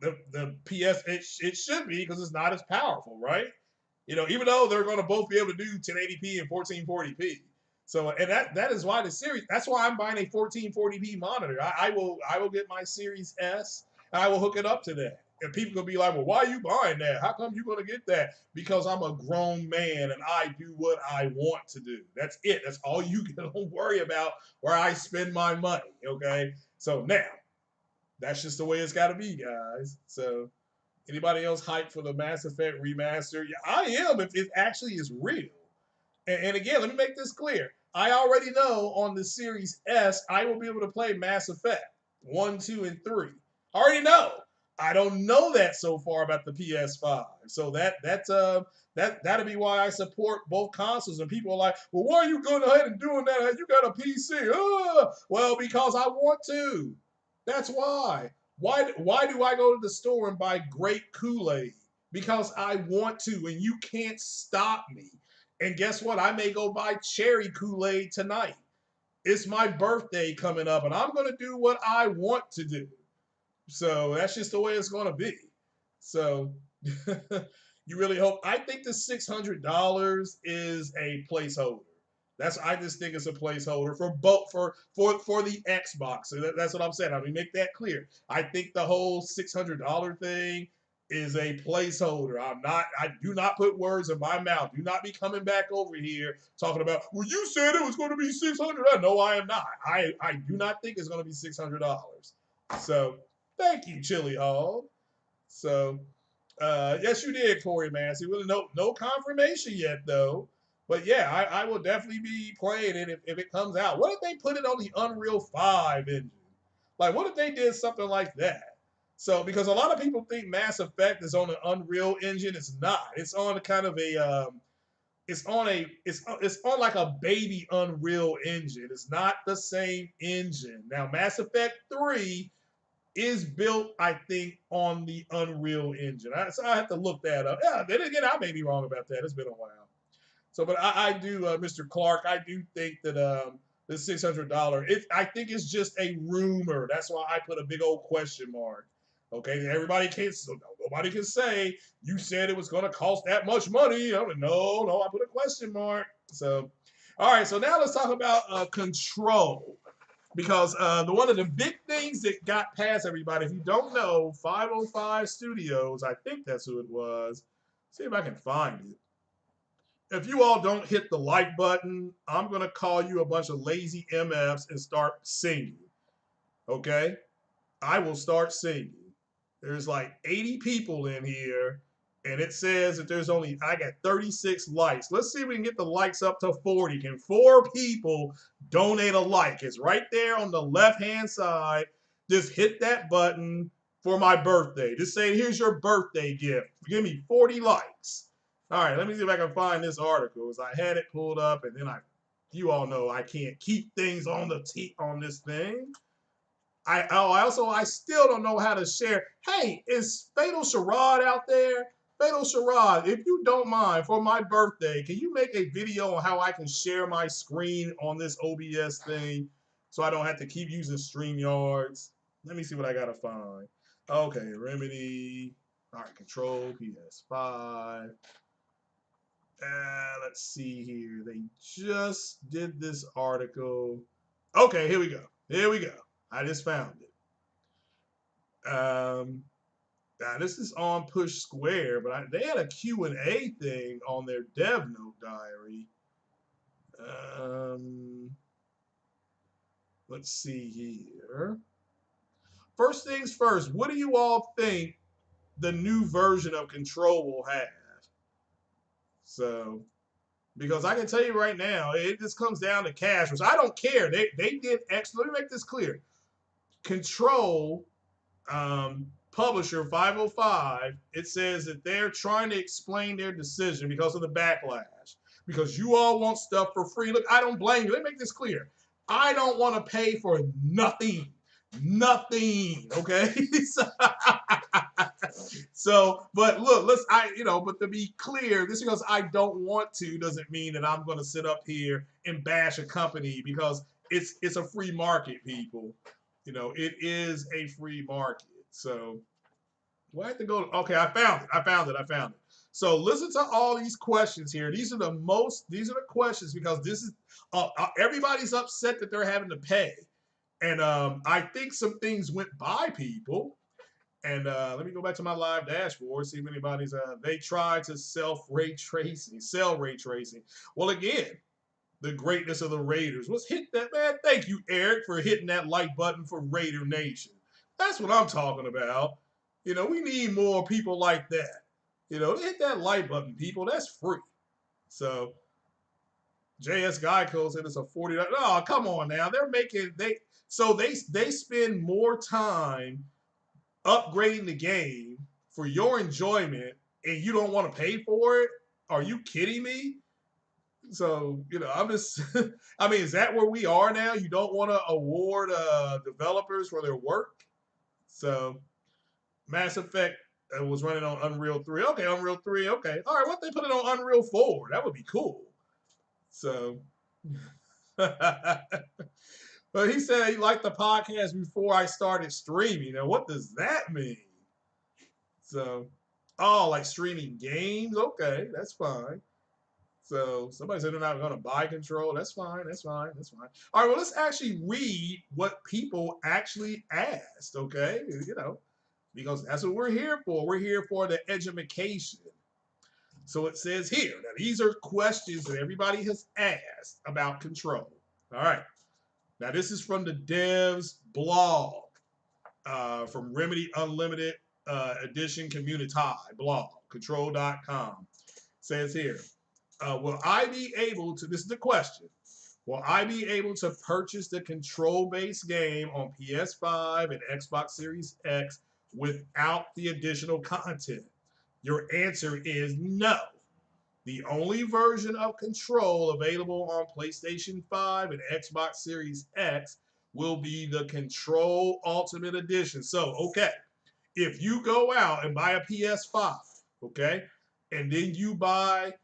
the PS it should be because it's not as powerful, right? Even though they're going to both be able to do 1080p and 1440p. So, and that is why the series. That's why I'm buying a 1440p monitor. I will get my Series S and I will hook it up to that. And people will be like, well, why are you buying that? How come you're going to get that? Because I'm a grown man and I do what I want to do. That's it. That's all you can worry about where I spend my money. Okay. So now, that's just the way it's got to be, guys. So, anybody else hyped for the Mass Effect remaster? Yeah, I am if it actually is real. And again, let me make this clear. I already know on the Series S, I will be able to play Mass Effect 1, 2, and 3. I already know. I don't know that so far about the PS5. So that'll be why I support both consoles. And people are like, well, why are you going ahead and doing that? You got a PC. Well, because I want to. That's why. Why do I go to the store and buy grape Kool-Aid? Because I want to, and you can't stop me. And guess what? I may go buy cherry Kool-Aid tonight. It's my birthday coming up, and I'm going to do what I want to do. So that's just the way it's going to be. So you really hope. I think the $600 is a placeholder. I just think it's a placeholder for both for the Xbox. So that's what I'm saying. Let me make that clear. I think the whole $600 thing is a placeholder. I do not put words in my mouth. Do not be coming back over here talking about, well, you said it was going to be $600. No, I am not. I do not think it's going to be $600. So thank you, Chili Hall. So yes, you did, Corey Massey. Really, no confirmation yet, though. But yeah, I will definitely be playing it if it comes out. What if they put it on the Unreal 5 engine? Like, what if they did something like that? So, because a lot of people think Mass Effect is on an Unreal engine, it's not. It's on kind of a it's on like a baby Unreal engine. It's not the same engine. Now, Mass Effect 3 is built, I think, on the Unreal Engine. So I have to look that up. Yeah, then again, I may be wrong about that. It's been a while. So, but I do, Mr. Clark, I do think that the $600, I think it's just a rumor. That's why I put a big old question mark. Okay, nobody can say you said it was going to cost that much money. No, I put a question mark. So, all right, so now let's talk about Control. Because one of the big things that got past everybody, if you don't know, 505 Studios, I think that's who it was. See if I can find it. If you all don't hit the like button, I'm going to call you a bunch of lazy MFs and start singing. Okay? I will start singing. There's like 80 people in here, and it says that I got 36 likes. Let's see if we can get the likes up to 40. Can 4 people donate a like? It's right there on the left-hand side. Just hit that button for my birthday. Just say, here's your birthday gift. Give me 40 likes. All right, let me see if I can find this article. As I had it pulled up, and then you all know I can't keep things on this thing. I still don't know how to share. Hey, is Fatal Charade out there? Fatal Charade, if you don't mind, for my birthday, can you make a video on how I can share my screen on this OBS thing so I don't have to keep using StreamYards? Let me see what I gotta find. Okay, Remedy. All right, Control, PS5. Let's see here. They just did this article. Okay, here we go. I just found it. Now this is on Push Square, but they had a Q&A thing on their Dev Note diary. Let's see here. First things first, what do you all think the new version of Control will have? So, because I can tell you right now, it just comes down to cash, which I don't care. They did X. Let me make this clear. Control publisher 505, it says that they're trying to explain their decision because of the backlash. Because you all want stuff for free. Look, I don't blame you. Let me make this clear. I don't want to pay for nothing. Nothing. Okay. So, but look, but to be clear, just because I don't want to doesn't mean that I'm going to sit up here and bash a company because it's a free market, people. It is a free market. So, do I have to go? Okay, I found it. I found it. I found it. So listen to all these questions here. These are the questions because this is everybody's upset that they're having to pay, and I think some things went by people. And let me go back to my live dashboard, see if anybody's they tried to sell ray tracing. Well, again, the greatness of the Raiders was hit that, man. Thank you, Eric, for hitting that like button for Raider Nation. That's what I'm talking about. We need more people like that. Hit that like button, people. That's free. So JS Geico said it's a $40. Oh, come on now. They spend more time upgrading the game for your enjoyment and you don't want to pay for it? Are you kidding me? So, I'm just, I mean, is that where we are now? You don't want to award developers for their work? So, Mass Effect was running on Unreal 3. Okay, Unreal 3. Okay. All right, what if they put it on Unreal 4? That would be cool. So, but he said he liked the podcast before I started streaming. Now, what does that mean? So, oh, like streaming games? Okay, that's fine. So somebody said they're not going to buy control. That's fine. That's fine. That's fine. All right. Well, let's actually read what people actually asked. Okay, because that's what we're here for. We're here for the education. So it says here. Now these are questions that everybody has asked about control. All right. Now this is from the devs blog, from Remedy Unlimited Edition Community blog, control.com. Says here. Will I be able to, this is the question, will I be able to purchase the control-based game on PS5 and Xbox Series X without the additional content? Your answer is no. The only version of Control available on PlayStation 5 and Xbox Series X will be the Control Ultimate Edition. So, okay, if you go out and buy a PS5, okay, and then you buy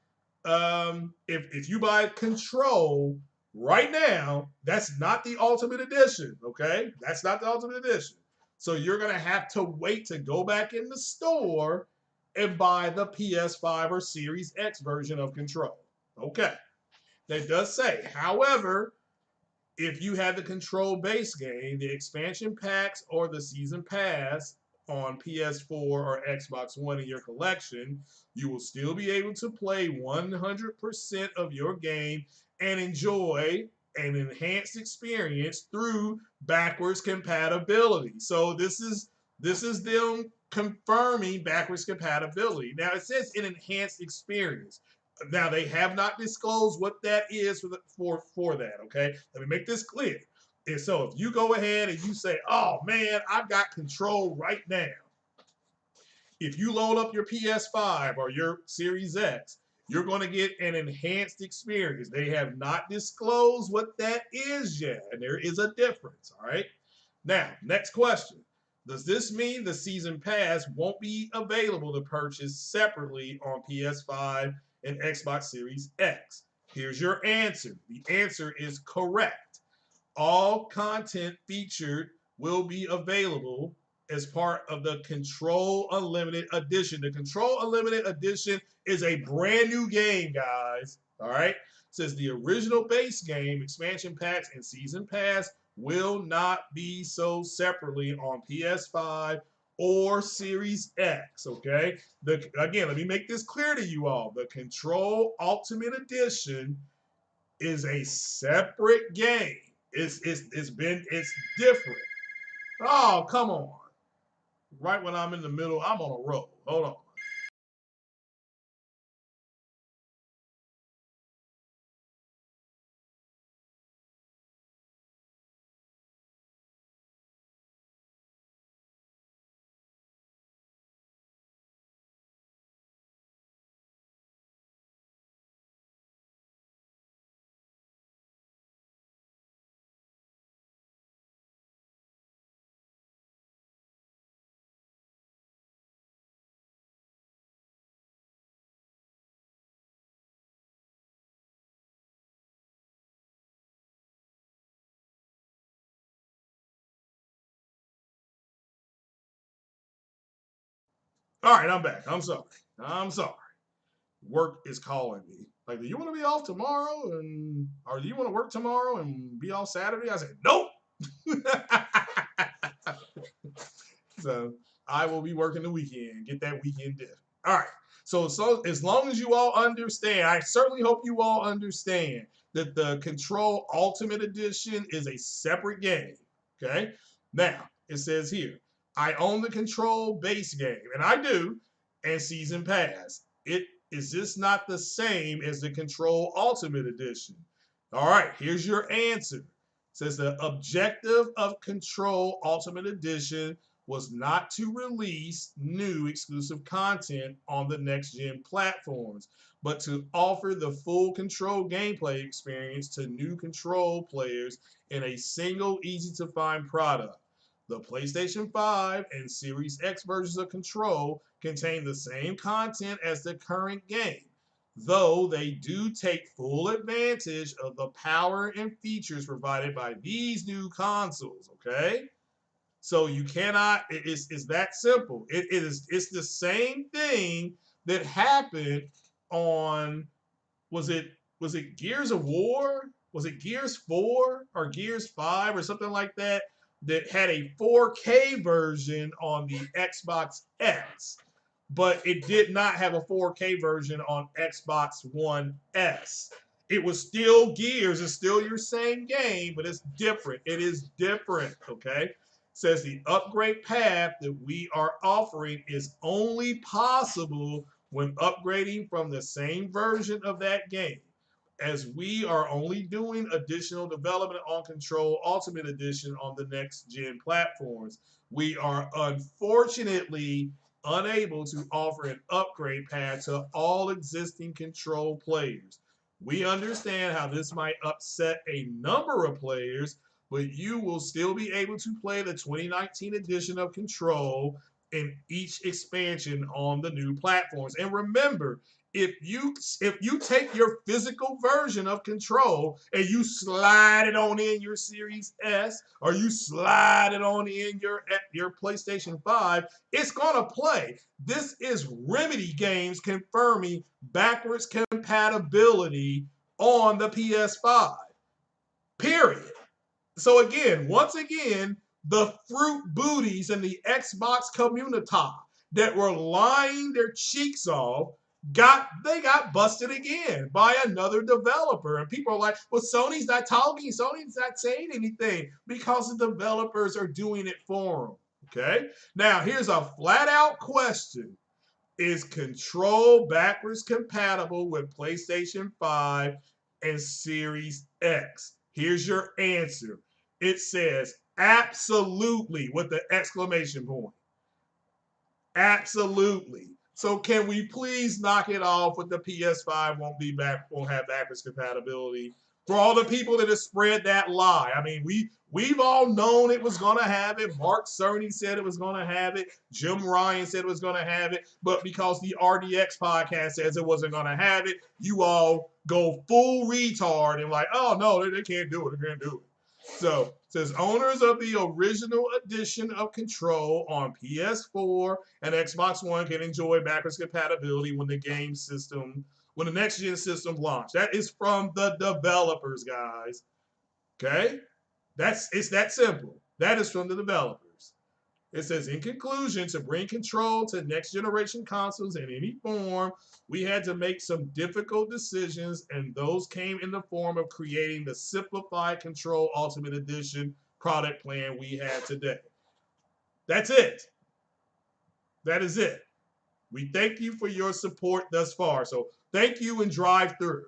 if you buy Control right now, that's not the Ultimate Edition, okay? That's not the Ultimate Edition. So you're going to have to wait to go back in the store and buy the PS5 or Series X version of Control. Okay. That does say, however, if you have the Control base game, the expansion packs or the season pass on PS4 or Xbox One in your collection, you will still be able to play 100% of your game and enjoy an enhanced experience through backwards compatibility. So this is them confirming backwards compatibility. Now it says an enhanced experience. Now they have not disclosed what that is for that. Okay, let me make this clear. And so if you go ahead and you say, "Oh man, I've got Control right now," if you load up your PS5 or your Series X, you're going to get an enhanced experience. They have not disclosed what that is yet, and there is a difference. All right. Now, next question. Does this mean the season pass won't be available to purchase separately on PS5 and Xbox Series X? Here's your answer. The answer is correct. All content featured will be available as part of the Control Unlimited Edition. The Control Unlimited Edition is a brand new game, guys. All right? It says the original base game, expansion packs, and season pass will not be sold separately on PS5 or Series X, okay? Again, let me make this clear to you all. The Control Ultimate Edition is a separate game. It's different. Oh, come on. Right when I'm in the middle, I'm on a roll. Hold on. All right, I'm back. I'm sorry. I'm sorry. Work is calling me. Like, do you want to be off tomorrow? Or do you want to work tomorrow and be off Saturday? I said, nope. So I will be working the weekend. Get that weekend dip. All right. So as long as you all understand, I certainly hope you all understand that the Control Ultimate Edition is a separate game. Okay. Now it says here, I own the Control base game, and I do, and Season Pass. It is this not the same as the Control Ultimate Edition? All right. Here's your answer. It says the objective of Control Ultimate Edition was not to release new exclusive content on the next gen platforms, but to offer the full Control gameplay experience to new Control players in a single, easy to find product. The PlayStation 5 and Series X versions of Control contain the same content as the current game, though they do take full advantage of the power and features provided by these new consoles, okay? So you cannot. It's that simple. It's the same thing that happened on was it Gears of War? Was it Gears 4 or Gears 5 or something like that that had a 4K version on the Xbox X, but it did not have a 4K version on Xbox One S. It was still Gears, it's still your same game, but it's different. It is different, okay? It says the upgrade path that we are offering is only possible when upgrading from the same version of that game. As we are only doing additional development on Control Ultimate Edition on the next gen platforms, we are unfortunately unable to offer an upgrade path to all existing Control players. We understand how this might upset a number of players, but you will still be able to play the 2019 edition of Control in each expansion on the new platforms. And remember, if you take your physical version of Control and you slide it on in your Series S or you slide it on in your PlayStation 5, it's gonna play. This is Remedy Games confirming backwards compatibility on the PS5. Period. So again, once again, the fruit booties and the Xbox community that were lying their cheeks off got busted again by another developer. And people are like, well, Sony's not talking, Sony's not saying anything because the developers are doing it for them. Okay. Now here's a flat out question. Is Control backwards compatible with PlayStation 5 and Series X? Here's your answer. It says absolutely with the exclamation point. Absolutely. So can we please knock it off with the PS5 won't have backwards compatibility? For all the people that have spread that lie. I mean, we've all known it was gonna have it. Mark Cerny said it was gonna have it. Jim Ryan said it was gonna have it. But because the RDX podcast says it wasn't gonna have it, you all go full retard and like, oh no, they can't do it. They can't do it. So it says owners of the original edition of Control on PS4 and Xbox One can enjoy backwards compatibility when the next gen system launch. That is from the developers, guys. Okay? It's that simple. That is from the developers. It says, in conclusion, to bring Control to next generation consoles in any form, we had to make some difficult decisions, and those came in the form of creating the simplified Control Ultimate Edition product plan we have today. That's it. That is it. We thank you for your support thus far. So thank you and drive through.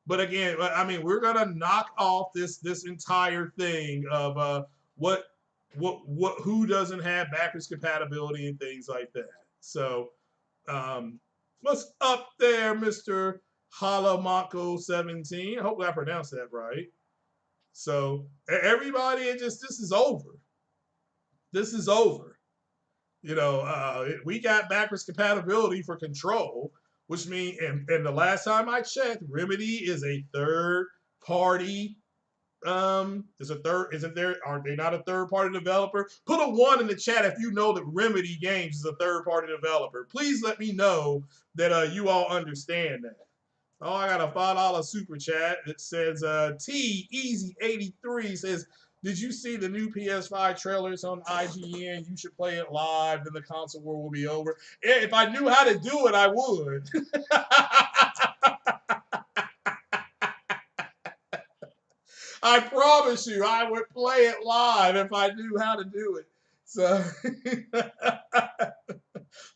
But again, I mean, we're gonna knock off this entire thing of who doesn't have backwards compatibility and things like that. So what's up there, Mr. Halamonko17? Hopefully I pronounced that right. So everybody, this is over. This is over. You know, we got backwards compatibility for Control, which means, and the last time I checked, Remedy is a third party Is a third? Isn't there? Are they not a third-party developer? Put a 1 in the chat if you know that Remedy Games is a third-party developer. Please let me know that you all understand that. Oh, I got a $5 super chat. It says T Easy 83 says, "Did you see the new PS5 trailers on IGN? You should play it live. Then the console war will be over." Yeah, if I knew how to do it, I would. I promise you, I would play it live if I knew how to do it. So,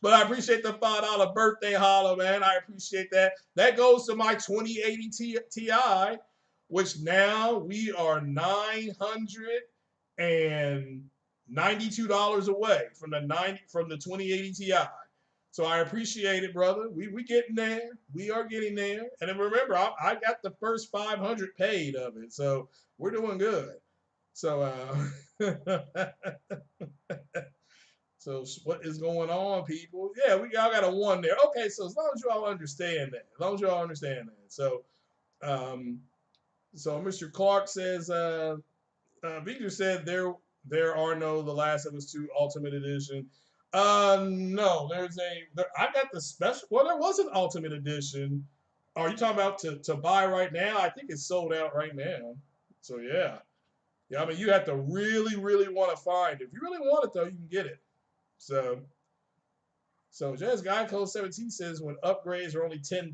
but I appreciate the $5 birthday holler, man. I appreciate that. That goes to my 2080 Ti, which now we are $992 away from the 2080 Ti. So I appreciate it, brother. We getting there. We are getting there. And then remember, I got the first 500 paid of it, so we're doing good. So so what is going on, people? Yeah, we all got a 1 there. Okay, so as long as you all understand that, as long as you all understand that. So so Mr. Clark says, Victor said there are no The Last of Us 2 Ultimate Edition. No, I got the special. Well, there was an Ultimate Edition. Are you talking about to buy right now? I think it's sold out right now. So yeah, I mean you have to really, really want to find it. If you really want it though, you can get it. So Jazz Guy Code 17 says when upgrades are only $10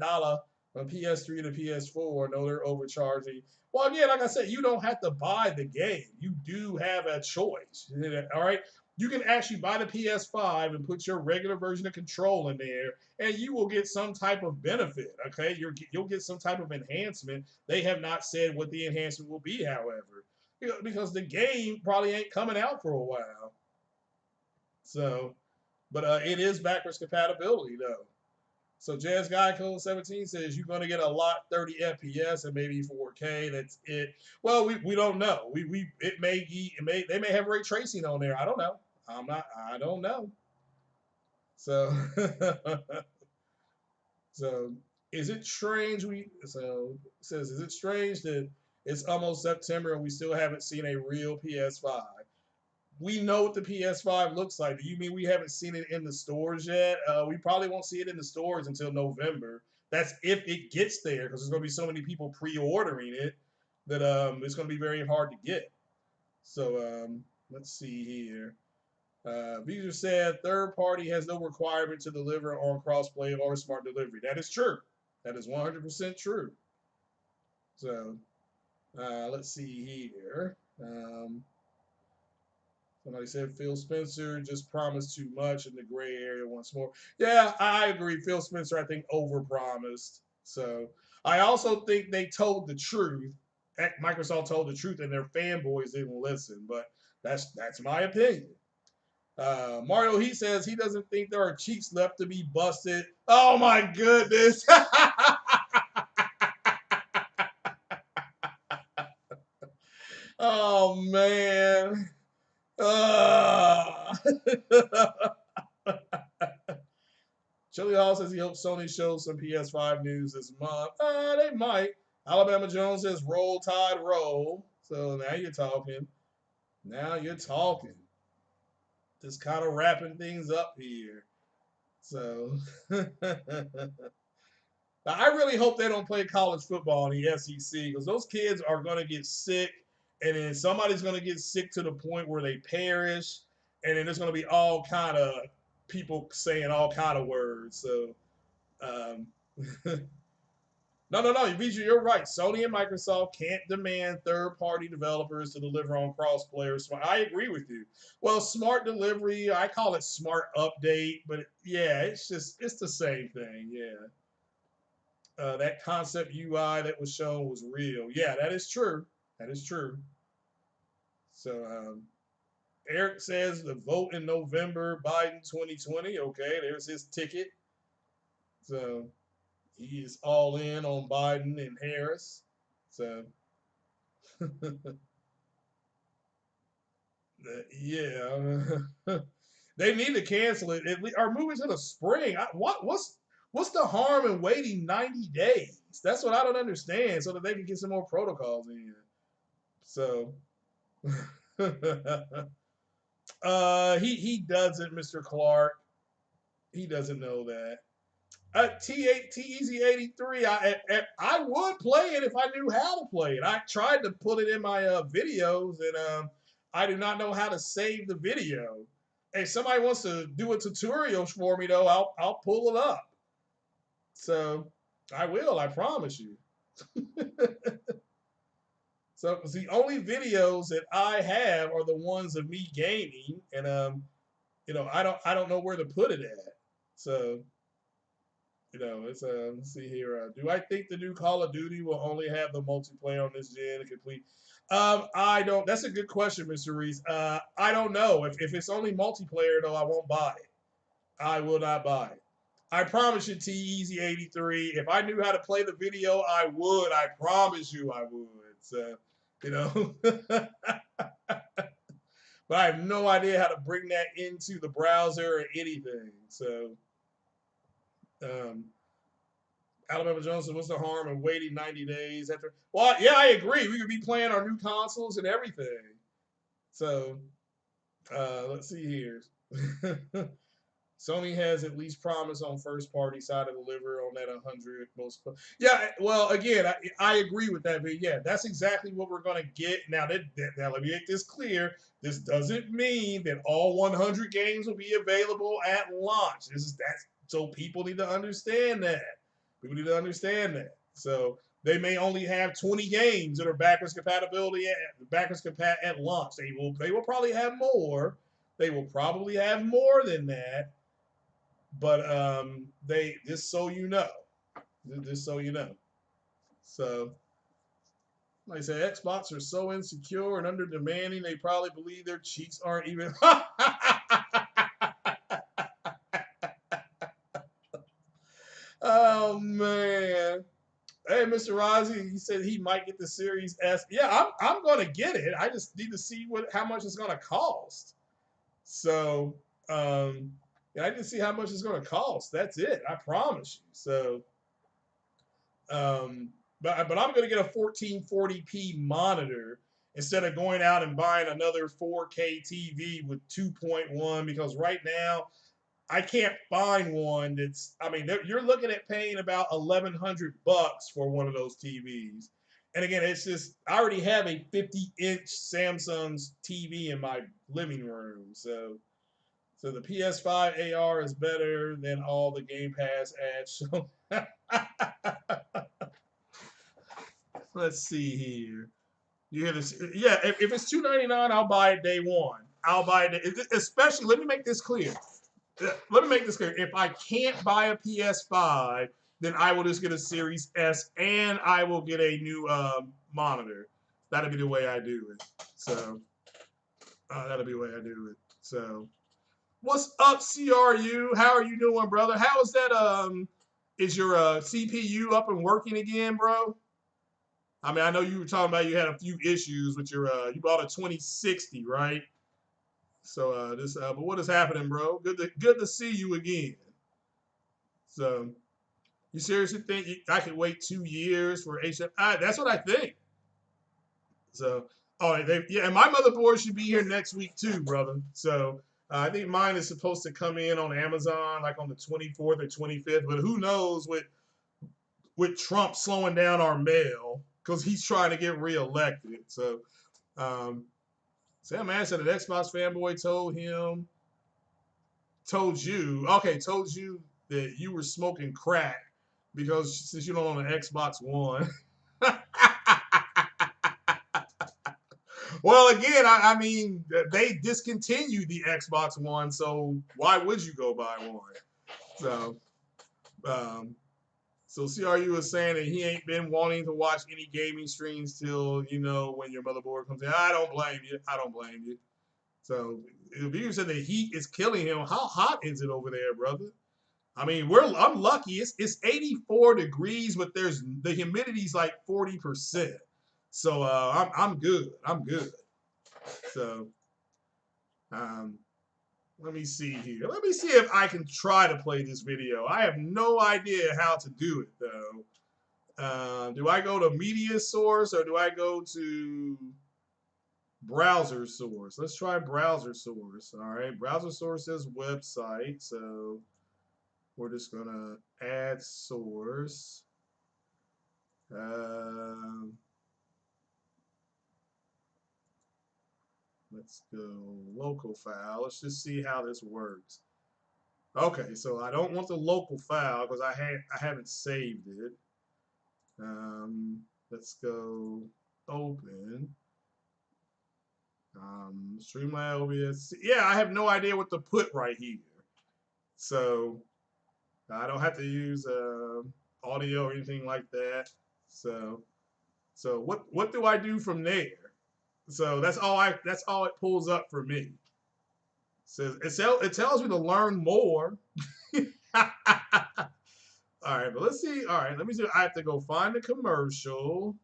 from PS3 to PS4, no, they're overcharging. Well, again, like I said, you don't have to buy the game. You do have a choice. All right. You can actually buy the PS5 and put your regular version of Control in there, and you will get some type of benefit. Okay, you'll get some type of enhancement. They have not said what the enhancement will be, however, because the game probably ain't coming out for a while. So, but it is backwards compatibility though. So Jazz Guy Code 17 says you're going to get a lot 30 FPS and maybe 4K. That's it. Well, we don't know. It may they may have ray tracing on there. I don't know. I don't know. So so is it strange it says is it strange that it's almost September and we still haven't seen a real PS5? We know what the PS5 looks like. Do you mean we haven't seen it in the stores yet? We probably won't see it in the stores until November. That's if it gets there, because there's going to be so many people pre-ordering it that it's going to be very hard to get. So let's see here. Visa said third party has no requirement to deliver on crossplay or smart delivery. That is true. That is 100% true. So let's see here. Somebody said Phil Spencer just promised too much in the gray area once more. Yeah, I agree. Phil Spencer, I think, overpromised. So I also think they told the truth. Microsoft told the truth, and their fanboys didn't listen. But that's my opinion. Mario, he says he doesn't think there are cheeks left to be busted. Oh my goodness. Oh man. Chili Hall says he hopes Sony shows some PS5 news this month. They might. Alabama Jones says roll tide roll. So now you're talking. Now you're talking. Just kind of wrapping things up here. So now, I really hope they don't play college football in the SEC because those kids are going to get sick, and then somebody's going to get sick to the point where they perish, and then there's going to be all kind of people saying all kind of words. So, um, no, Vijay, you're right. Sony and Microsoft can't demand third-party developers to deliver on cross-player. I agree with you. Well, smart delivery, I call it smart update, but yeah, it's the same thing. Yeah. That concept UI that was shown was real. Yeah, that is true. That is true. So Eric says the vote in November, Biden 2020. Okay, there's his ticket. So he is all in on Biden and Harris. So yeah, they need to cancel it or move it to the spring. What's the harm in waiting 90 days? That's what I don't understand, so that they can get some more protocols in. So he doesn't, Mr. Clark. He doesn't know that. T8 TEZ83. I would play it if I knew how to play it. I tried to put it in my videos, and I do not know how to save the video. If somebody wants to do a tutorial for me, though, I'll pull it up. So I will. I promise you. So the only videos that I have are the ones of me gaming, and I don't know where to put it at. So it's let's see here. Do I think the new Call of Duty will only have the multiplayer on this gen complete? I don't. That's a good question, Mr. Reese. I don't know. If it's only multiplayer though, I won't buy it. I will not buy it. I promise you, T-Easy83. If I knew how to play the video, I would. I promise you, I would. So, but I have no idea how to bring that into the browser or anything. So, um, Alabama Johnson, what's the harm in waiting 90 days after? Well, yeah, I agree. We could be playing our new consoles and everything. So, let's see here. Sony has at least promised on first party side to deliver on that 100 most. Yeah, well, again, I agree with that. But yeah, that's exactly what we're going to get. Now, now, let me make this clear. This doesn't mean that all 100 games will be available at launch. So people need to understand that. People need to understand that. So they may only have 20 games that are backwards compatibility backwards compat at launch. They will probably have more. They will probably have more than that. But they just so you know. Just so you know. So like I said, Xbox are so insecure and under demanding, they probably believe their cheeks aren't even Oh man. Hey, Mr. Rozzi, he said he might get the Series S. Yeah, I'm gonna get it. I just need to see how much it's gonna cost. So yeah, I need to see how much it's gonna cost. That's it. I promise you. So but I'm gonna get a 1440p monitor instead of going out and buying another 4K TV with 2.1 because right now I can't find one that's. I mean, you're looking at paying about $1,100 for one of those TVs. And again, it's just I already have a 50-inch Samsung's TV in my living room, so the PS5 AR is better than all the Game Pass ads. So let's see here. You hear this? Yeah, if it's $299, I'll buy it day one. I'll buy it, especially. Let me make this clear. If I can't buy a PS5, then I will just get a Series S and I will get a new monitor. That'll be the way I do it. So that'll be the way I do it. So what's up, CRU? How are you doing, brother? How is that? Is your CPU up and working again, bro? I mean, I know you were talking about you had a few issues with your you bought a 2060, right? So but what is happening, bro? Good to see you again. So you seriously think I could wait 2 years for HF? That's what I think. So yeah, and my motherboard should be here next week too, brother. So I think mine is supposed to come in on Amazon like on the 24th or 25th, but who knows with Trump slowing down our mail because he's trying to get reelected. So Sam Man said an Xbox fanboy told you that you were smoking crack because since you don't own an Xbox One. Well, again, I mean, they discontinued the Xbox One, so why would you go buy one? So, so CRU is saying that he ain't been wanting to watch any gaming streams till when your motherboard comes in. I don't blame you. I don't blame you. So if you said the heat is killing him, how hot is it over there, brother? I mean, I'm lucky. It's 84 degrees, but the humidity's like 40%. So I'm good. I'm good. So let me see here. Let me see if I can try to play this video. I have no idea how to do it though. Do I go to media source or do I go to browser source. Let's try browser source. All right, browser source says website, so we're just gonna add source. Let's go local file. Let's just see how this works. Okay, so I don't want the local file because I haven't saved it. Let's go open. Streamline OBS. Yeah, I have no idea what to put right here. So I don't have to use audio or anything like that. So what do I do from there? So that's all it pulls up for me. Says it tells me to learn more. All right, but let's see. All right, let me see. I have to go find the commercial.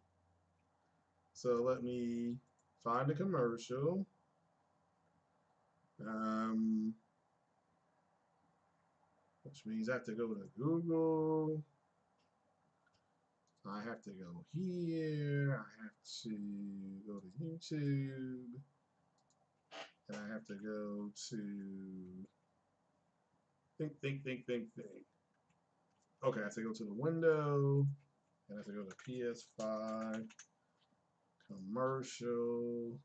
So let me find the commercial. Which means I have to go to Google. I have to go here. I have to go to YouTube. And I have to go to think. Okay, I have to go to the window. And I have to go to PS-5 commercial.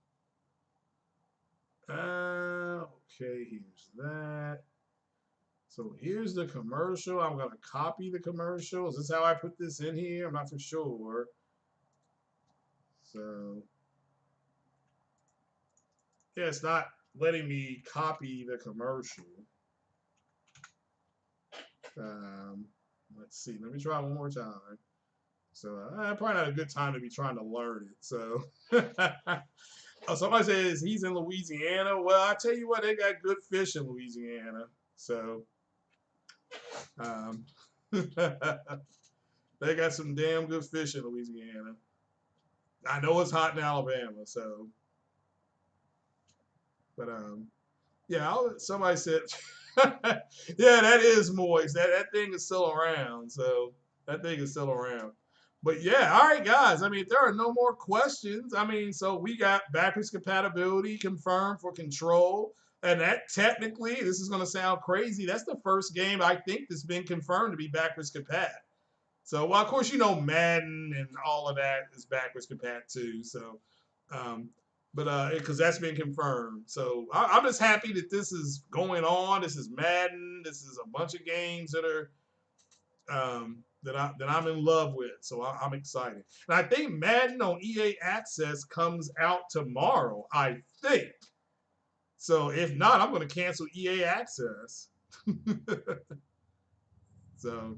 Okay, here's that. So here's the commercial. I'm going to copy the commercial. Is this how I put this in here? I'm not for sure. So, yeah, it's not letting me copy the commercial. Let's see. Let me try one more time. So, probably not a good time to be trying to learn it. So, somebody says he's in Louisiana. Well, I tell you what, they got good fish in Louisiana. So, they got some damn good fish in Louisiana. I know it's hot in Alabama, so. But yeah, somebody said, yeah, that is moist. That thing is still around. So that thing is still around. But yeah, all right, guys. I mean, if there are no more questions, I mean, so we got backwards compatibility confirmed for Control. And that technically, this is going to sound crazy, that's the first game I think that's been confirmed to be backwards compat. So, well, of course, you know, Madden and all of that is backwards compat too. So, because that's been confirmed. So I'm just happy that this is going on. This is Madden. This is a bunch of games that are that I'm in love with. So I'm excited. And I think Madden on EA Access comes out tomorrow, I think. So if not, I'm going to cancel EA Access. So,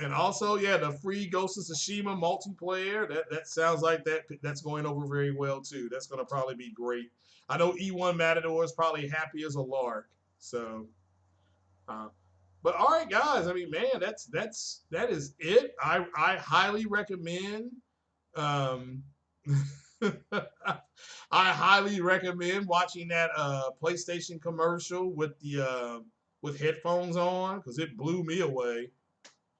and also, yeah, the free Ghost of Tsushima multiplayer, that sounds like that's going over very well too. That's going to probably be great. I know E1 Matador is probably happy as a lark. So, but all right, guys. I mean, man, that is it. I highly recommend. I highly recommend watching that PlayStation commercial with the with headphones on because it blew me away.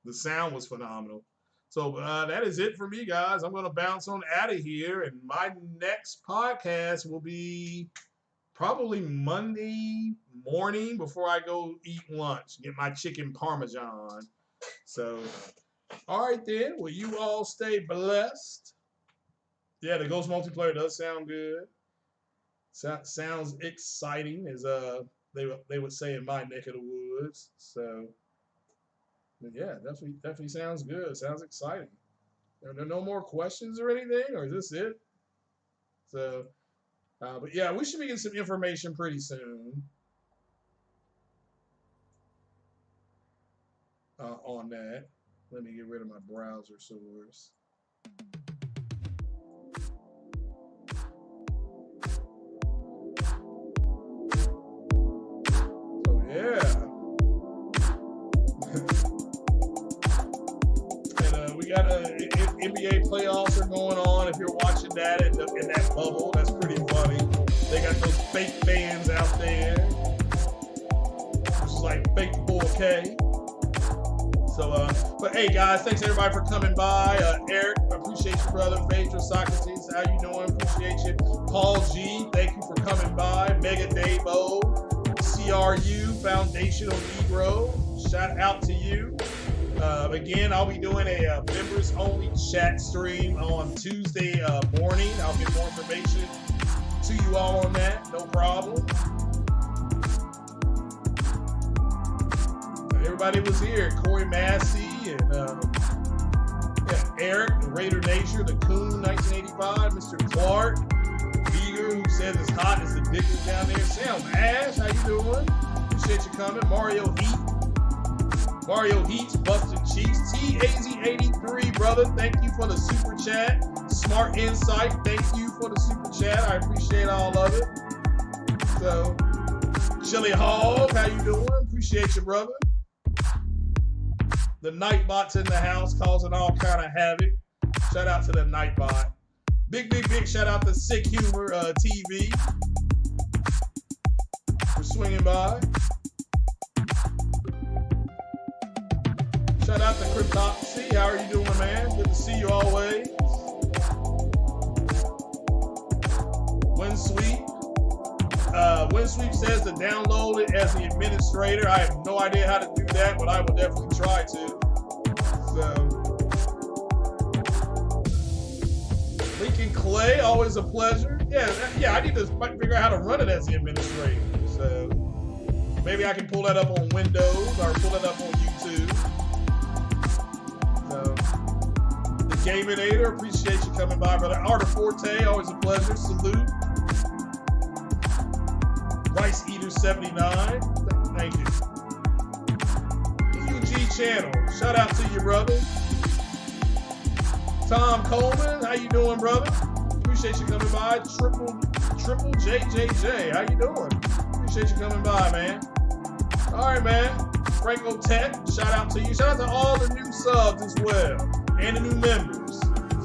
The sound was phenomenal. So that is it for me, guys. I'm going to bounce on out of here, and my next podcast will be probably Monday morning before I go eat lunch, get my chicken parmesan. So, all right then. Well, you all stay blessed. Yeah, the Ghost multiplayer does sound good. Sounds exciting, as they would say in my neck of the woods. So, yeah, definitely sounds good. Sounds exciting. Are there no more questions or anything, or is this it? So, but yeah, we should be getting some information pretty soon on that. Let me get rid of my browser source. Yeah. And we got NBA playoffs are going on. If you're watching that in that bubble, that's pretty funny. They got those fake fans out there, which is like fake 4K. But hey guys, thanks everybody for coming by. Eric, appreciate you, brother. Phaedra, Socrates, how you doing? Appreciate you. Paul G, thank you for coming by. Mega Davo, CRU, Foundational Negro, shout out to you. Again, I'll be doing a members only chat stream on Tuesday morning. I'll get more information to you all on that, no problem. Everybody was here. Corey Massey and Eric, the Raider Nature, the Coon 1985, Mr. Clark, Beager, who says it's hot as the Dickens down there. Sam Ash, how you doing? Appreciate you coming. Mario Heats, Busted Cheeks, TAZ83, brother. Thank you for the super chat. Smart Insight, thank you for the super chat. I appreciate all of it. So, Chili Hog, how you doing? Appreciate you, brother. The Nightbot's in the house causing all kind of havoc. Shout out to the Nightbot. Big shout out to Sick Humor TV for swinging by. Shout out to Cryptopsy. How are you doing, man? Good to see you always. Winsweep says to download it as the administrator. I have no idea how to do that, but I will definitely try to. So, Lincoln Clay, always a pleasure. Yeah, I need to figure out how to run it as the administrator. So, maybe I can pull that up on Windows or pull it up on YouTube. So, the Gaminator, appreciate you coming by, brother. Arter Forte, always a pleasure. Salute. Rice Eater 79, thank you. UG Channel, shout out to you, brother. Tom Coleman, how you doing, brother? Appreciate you coming by. Triple JJJ, how you doing? Appreciate you coming by, man. All right, man. Franco Tech, shout out to you. Shout out to all the new subs as well and the new members.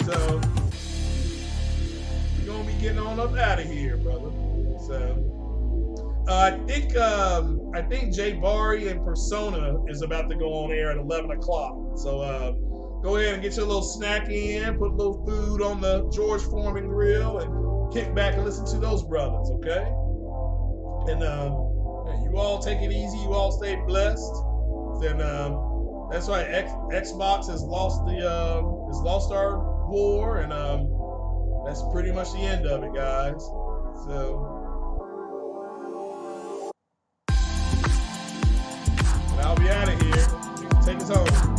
So we're gonna be getting on up out of here, brother. So. I think Jay Bari and Persona is about to go on air at 11 o'clock. So go ahead and get your little snack in, put a little food on the George Foreman grill, and kick back and listen to those brothers, okay? And you all take it easy. You all stay blessed. And that's right. Xbox has lost our war, and that's pretty much the end of it, guys. So. I'll be out of here. You can take us home.